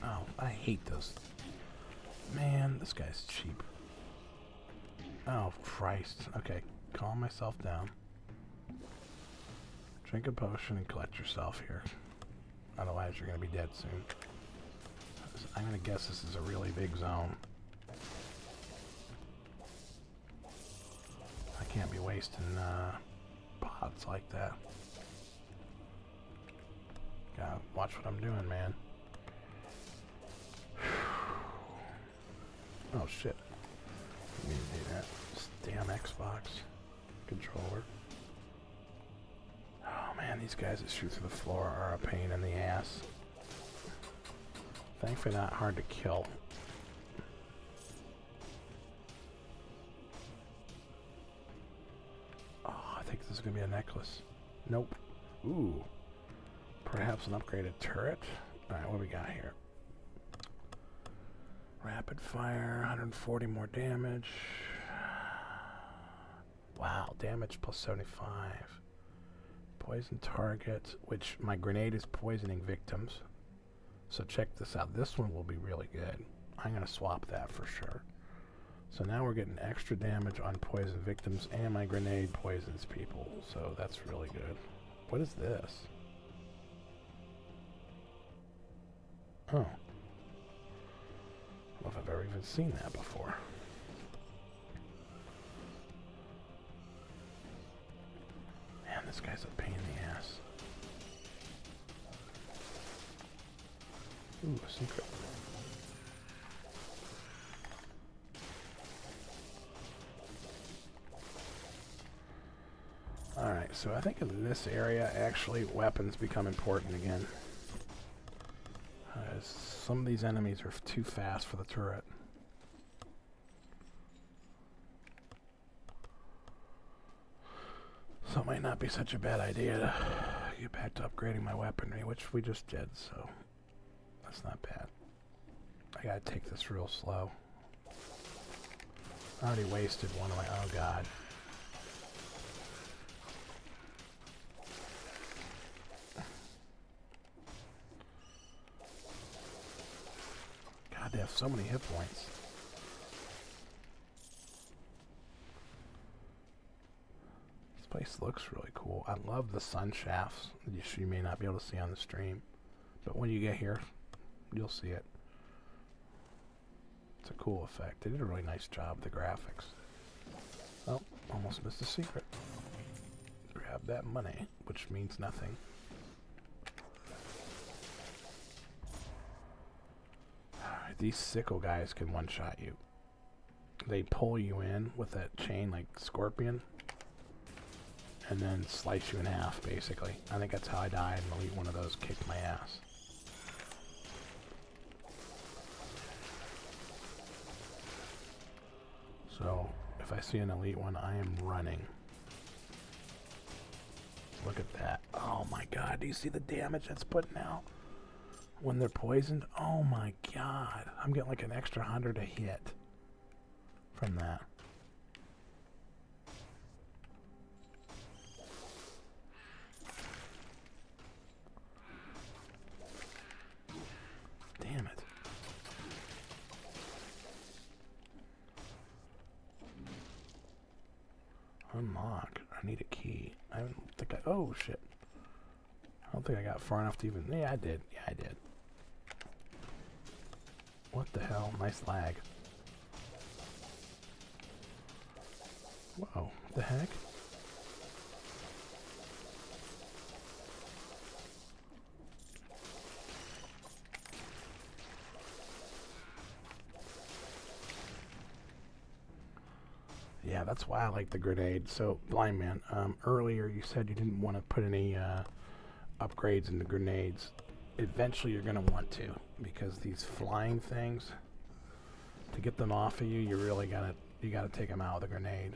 Oh, I hate those. Man, this guy's cheap. Oh, Christ. Okay, calm myself down. Drink a potion and collect yourself here. Otherwise, you're going to be dead soon. I'm going to guess this is a really big zone. I can't be wasting pods like that. Gotta watch what I'm doing, man. Oh shit. Didn't mean to do that. This damn Xbox controller. Oh man, these guys that shoot through the floor are a pain in the ass. Thankfully not hard to kill. Oh, I think this is gonna be a necklace. Nope. Ooh. Perhaps an upgraded turret. Alright, what do we got here? Rapid fire, 140 more damage. Wow, damage plus 75. Poison targets, which my grenade is poisoning victims. So check this out. This one will be really good. I'm going to swap that for sure. So now we're getting extra damage on poison victims, and my grenade poisons people. So that's really good. What is this? Oh. I don't know if I've ever even seen that before. Man, this guy's a pain in the ass. Ooh, a secret. Alright, so I think in this area, actually, weapons become important again. Some of these enemies are too fast for the turret. So it might not be such a bad idea to get back to upgrading my weaponry, which we just did, so that's not bad. I gotta take this real slow. I already wasted one of my... oh god. God, they have so many hit points. This place looks really cool. I love the sun shafts. You may not be able to see on the stream, but when you get here, you'll see it. It's a cool effect. They did a really nice job with the graphics. Oh, almost missed a secret. Grab that money, which means nothing. These sickle guys can one-shot you. They pull you in with that chain like Scorpion, and then slice you in half, basically. I think that's how I died, and Elite one of those kicked my ass. So, if I see an Elite one, I am running. Look at that. Oh my god, do you see the damage that's putting out? When they're poisoned, oh my god. I'm getting like an extra 100 a hit from that. Damn it. Unlock. I need a key. I don't think I... oh shit. I don't think I got far enough to even... yeah, I did. Yeah, I did. What the hell? Nice lag. Whoa. What the heck? Yeah, that's why I like the grenade. So, Blind Man, earlier you said you didn't want to put any upgrades into grenades. Eventually you're going to want to, because these flying things, to get them off of you, you really gotta take them out with a grenade.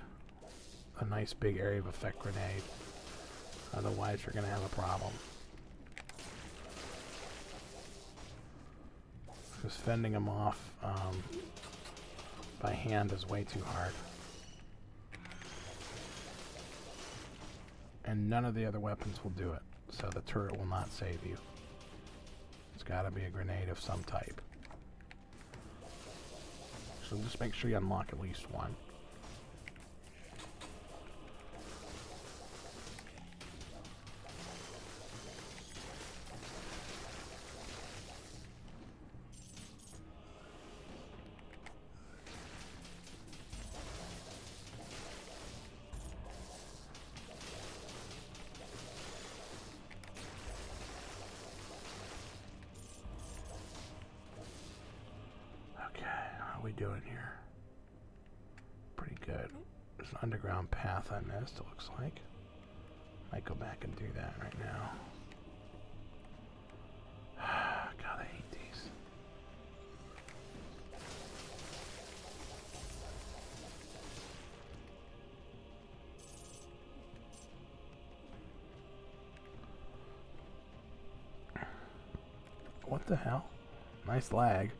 A nice big area of effect grenade. Otherwise you're going to have a problem. Because fending them off by hand is way too hard. And none of the other weapons will do it, so the turret will not save you. It's got to be a grenade of some type. So just make sure you unlock at least one. Doing here pretty good. There's an underground path I missed, it looks like. Might go back and do that right now. God, I hate these. What the hell? Nice lag.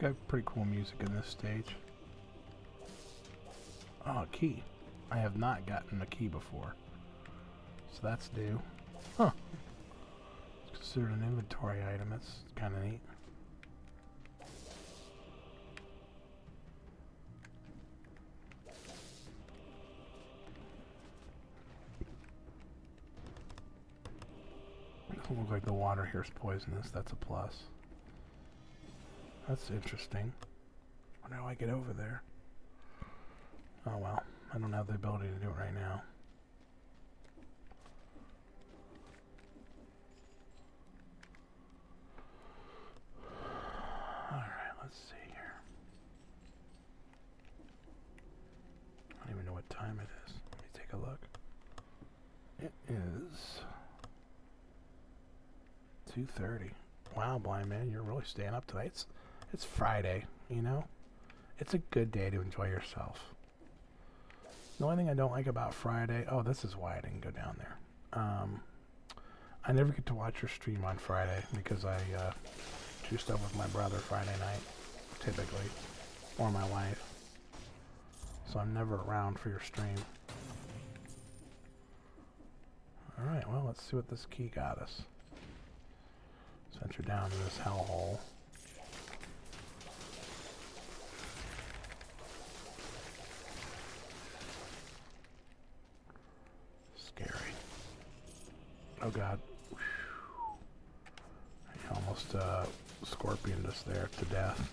got pretty cool music in this stage. Oh, a key. I have not gotten a key before. So that's new. Huh. It's considered an inventory item. That's kind of neat. Doesn't look like the water here is poisonous. That's a plus. That's interesting. Wonder how I get over there. Oh well, I don't have the ability to do it right now. Alright, let's see here. I don't even know what time it is. Let me take a look. It is 2:30. Wow, blind man, you're really staying up tonight. It's Friday, you know? It's a good day to enjoy yourself. The only thing I don't like about Friday... Oh, this is why I didn't go down there. I never get to watch your stream on Friday because I do stuff with my brother Friday night, typically. Or my wife. So I'm never around for your stream. Alright, well, let's see what this key got us. Sent you down to this hellhole. Scary. Oh god. I almost scorpioned us there to death.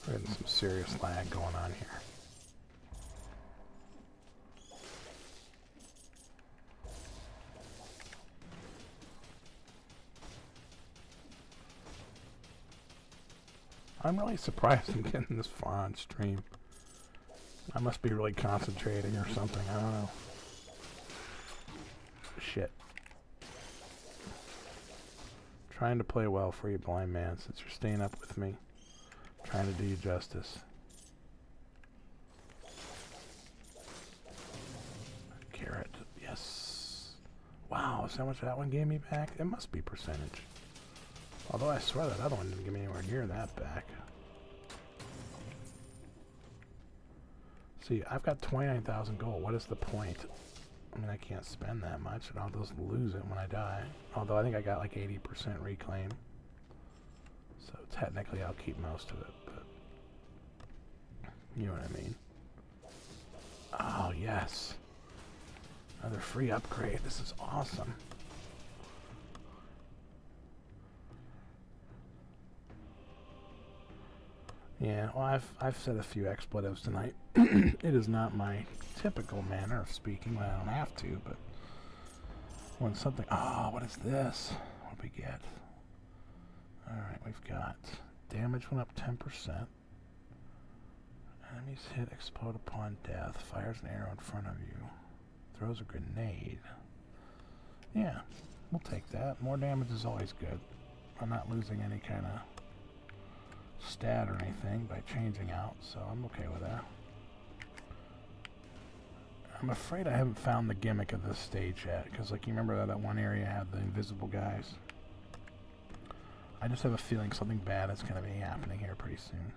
We're getting some serious lag going on here. I'm really surprised I'm getting this far on stream. I must be really concentrating or something, I don't know. Shit. Trying to play well for you, blind man, since you're staying up with me. Trying to do you justice. Carrot, yes. Wow, is how much that one gave me back? It must be percentage. Although I swear that other one didn't give me anywhere near that back. See, I've got 29,000 gold. What is the point? I mean, I can't spend that much, and I'll just lose it when I die. Although I think I got like 80% reclaim. So technically I'll keep most of it, but you know what I mean. Oh, yes. Another free upgrade. This is awesome. Yeah, well, I've said a few expletives tonight. It is not my typical manner of speaking when I don't have to, but when something... Oh, what is this? What do we get? Alright, we've got damage went up 10%. Enemies hit, explode upon death. Fires an arrow in front of you. Throws a grenade. Yeah, we'll take that. More damage is always good. I'm not losing any kind of stat or anything by changing out, so I'm okay with that. I'm afraid I haven't found the gimmick of this stage yet, because like you remember that one area had the invisible guys? I just have a feeling something bad is going to be happening here pretty soon.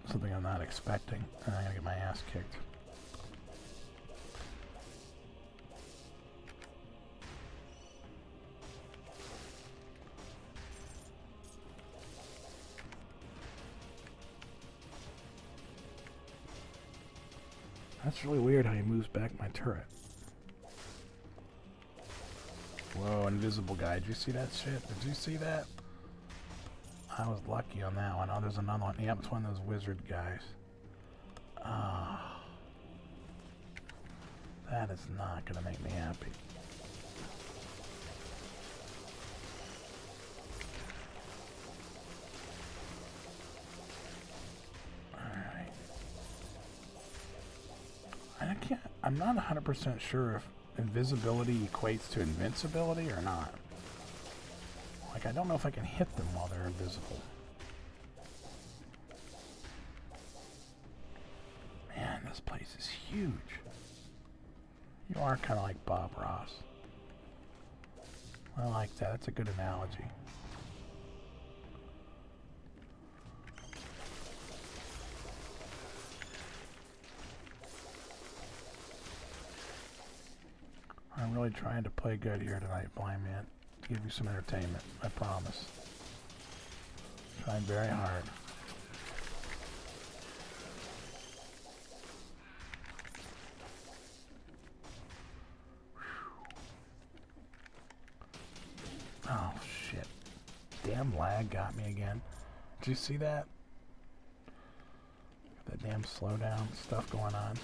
Something I'm not expecting, and I'm going to get my ass kicked. That's really weird how he moves back my turret. Whoa, invisible guy. Did you see that shit? Did you see that? I was lucky on that one. Oh, there's another one. Yep, it's one of those wizard guys. Ah. That is not going to make me happy. can't, I'm not 100% sure if invisibility equates to invincibility or not. Like, I don't know if I can hit them while they're invisible. Man, this place is huge. You are kind of like Bob Ross. I like that. That's a good analogy. I'm really trying to play good here tonight, Blind Man. To give you some entertainment, I promise. Trying very hard. Oh, shit. Damn lag got me again. Did you see that? That damn slowdown stuff going on.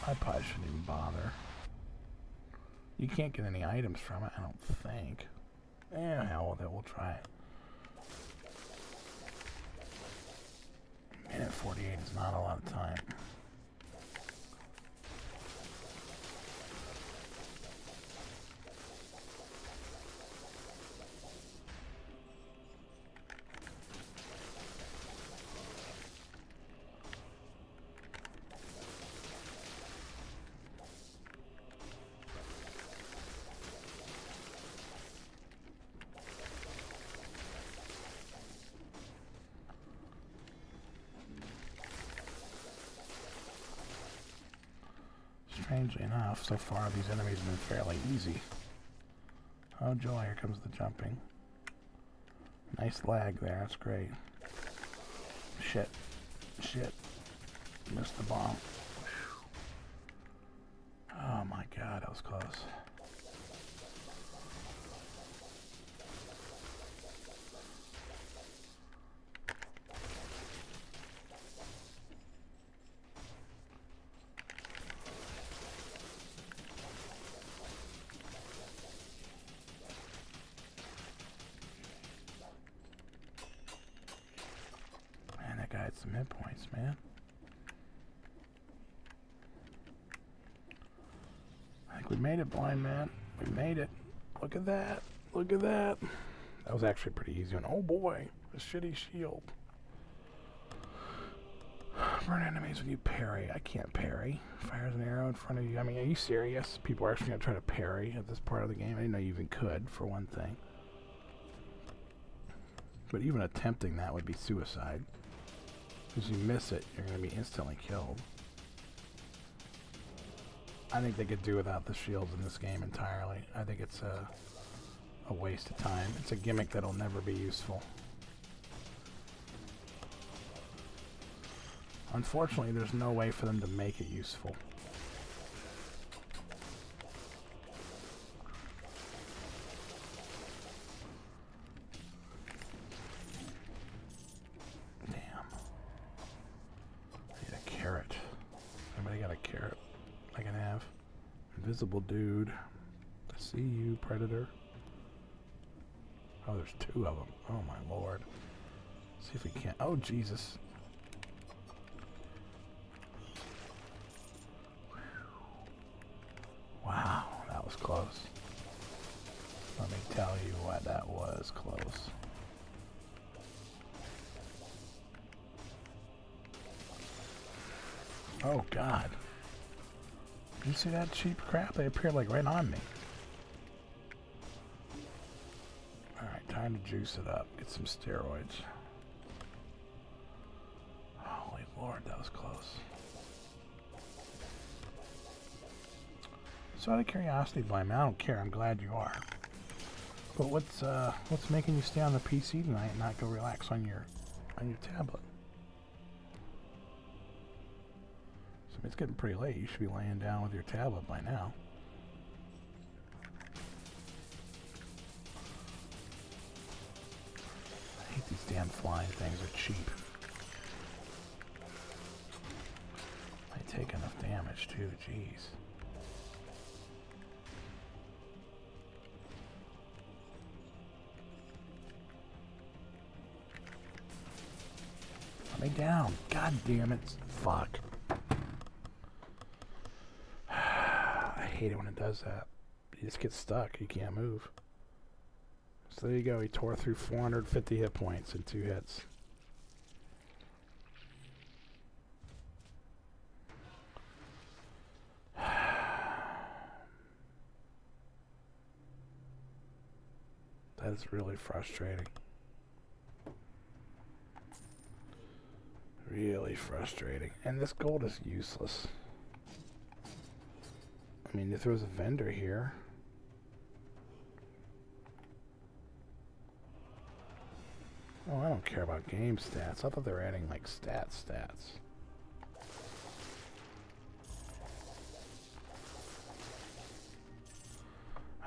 I probably shouldn't even bother. You can't get any items from it, I don't think. Eh, hell with it, we'll try it. Minute 48 is not a lot of time. Strangely enough, so far these enemies have been fairly easy. Oh joy, here comes the jumping. Nice lag there, that's great. Shit. Shit. Missed the bomb. Oh my god, that was close. Some hit points, man. I think we made it, Blind Man. We made it. Look at that. Look at that. That was actually pretty easy. And oh boy, a shitty shield. Burn enemies when you parry. I can't parry. Fires an arrow in front of you. I mean, are you serious? People are actually going to try to parry at this part of the game. I didn't know you even could, for one thing. But even attempting that would be suicide. Because you miss it, you're going to be instantly killed. I think they could do without the shields in this game entirely. I think it's a waste of time. It's a gimmick that'll never be useful. Unfortunately, there's no way for them to make it useful. Invisible dude. I see you, Predator. Oh, there's two of them. Oh my lord. See if we can't. Oh Jesus. Wow, that was close. Let me tell you what, that was close. Oh God. Did you see that cheap crap? They appeared like right on me. Alright, time to juice it up. Get some steroids. Holy Lord, that was close. So out of curiosity, Blind Man, I don't care. I'm glad you are. But what's making you stay on the PC tonight and not go relax on your tablet? It's getting pretty late. You should be laying down with your tablet by now. I hate these damn flying things. They're cheap. I take enough damage. damage too, jeez. Let me down. God damn it. Fuck. I hate it when it does that. You just get stuck. You can't move. So there you go. He tore through 450 hit points in 2 hits. That is really frustrating. Really frustrating. And this gold is useless. I mean, if there was a vendor here. Oh, I don't care about game stats. I thought they were adding, like, stats.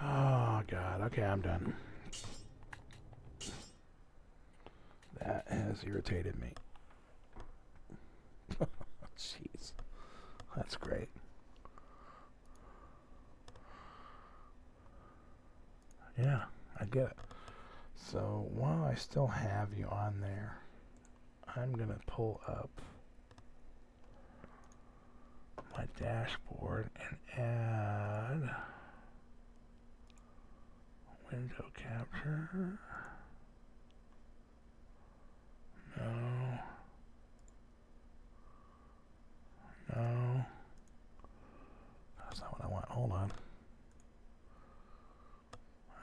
Oh, God. Okay, I'm done. That has irritated me. Jeez. That's great. Yeah, I get it. So while I still have you on there, I'm going to pull up my dashboard and add window capture. No. No. That's not what I want. Hold on.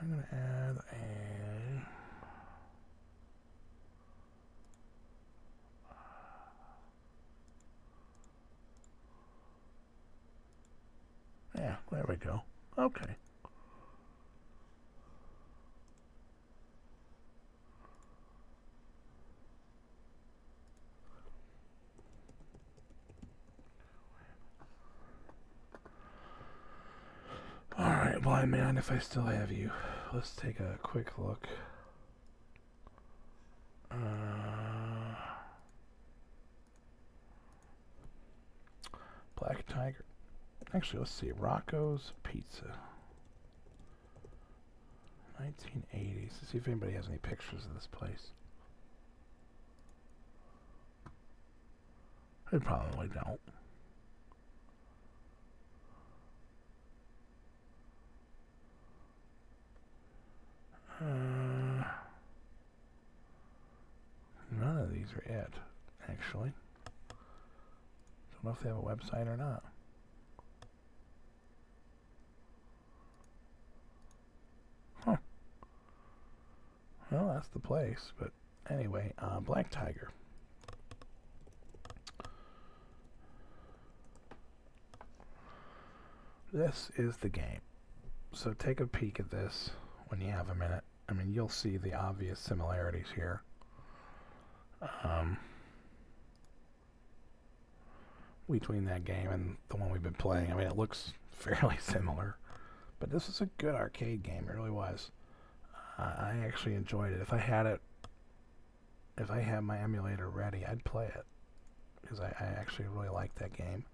I'm going to add a... Yeah, there we go. Okay. Alright, blind man, if I still have you. Let's take a quick look. Black Tiger. Actually, let's see. Rocco's Pizza. 1980s. Let's see if anybody has any pictures of this place. They probably don't. None of these are it, actually. Don't know if they have a website or not. Huh. Well, that's the place, but anyway, Black Tiger. This is the game. So take a peek at this when you have a minute. I mean, you'll see the obvious similarities here. Between that game and the one we've been playing. I mean, it looks fairly similar. But this is a good arcade game. It really was. I actually enjoyed it. If I had my emulator ready, I'd play it. Because I actually really liked that game.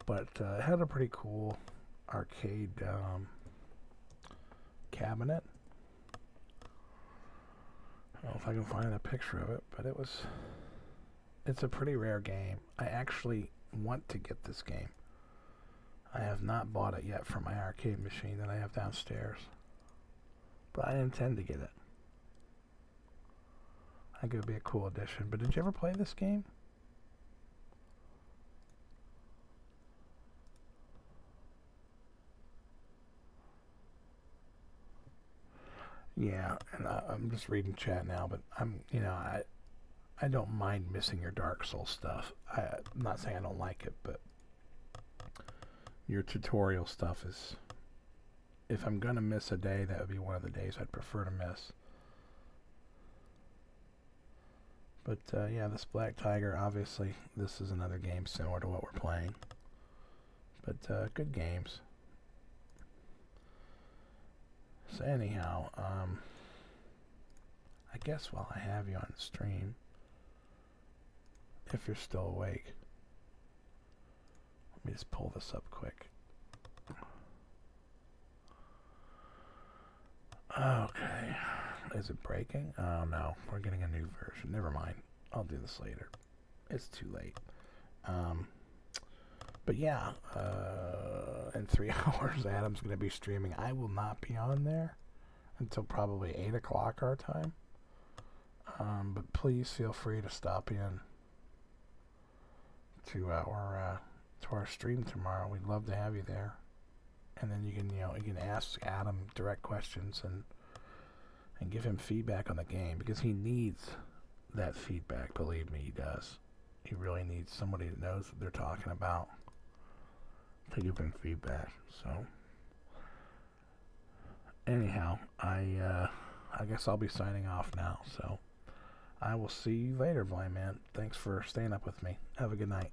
But it had a pretty cool arcade cabinet. I don't know if I can find a picture of it, but it's a pretty rare game. I actually want to get this game. I have not bought it yet for my arcade machine that I have downstairs. But I intend to get it. I think it would be a cool addition. But did you ever play this game? Yeah, and I'm just reading chat now, but I don't mind missing your Dark Souls stuff. I'm not saying I don't like it, but your tutorial stuff is... If I'm going to miss a day, that would be one of the days I'd prefer to miss. But yeah, this Black Tiger, obviously, this is another game similar to what we're playing. But good games. So anyhow, I guess while I have you on the stream, if you're still awake, Let me just pull this up quick. Okay. Is it breaking? Oh no, we're getting a new version. Never mind. I'll do this later. It's too late. But yeah, in 3 hours, Adam's going to be streaming. I will not be on there until probably 8 o'clock our time. But please feel free to stop in to our stream tomorrow. We'd love to have you there. And then you can ask Adam direct questions and give him feedback on the game, because he needs that feedback. Believe me, he does. He really needs somebody that knows what they're talking about to give him feedback. So anyhow, I guess I'll be signing off now. So I will see you later, Blind Man. Thanks for staying up with me. Have a good night.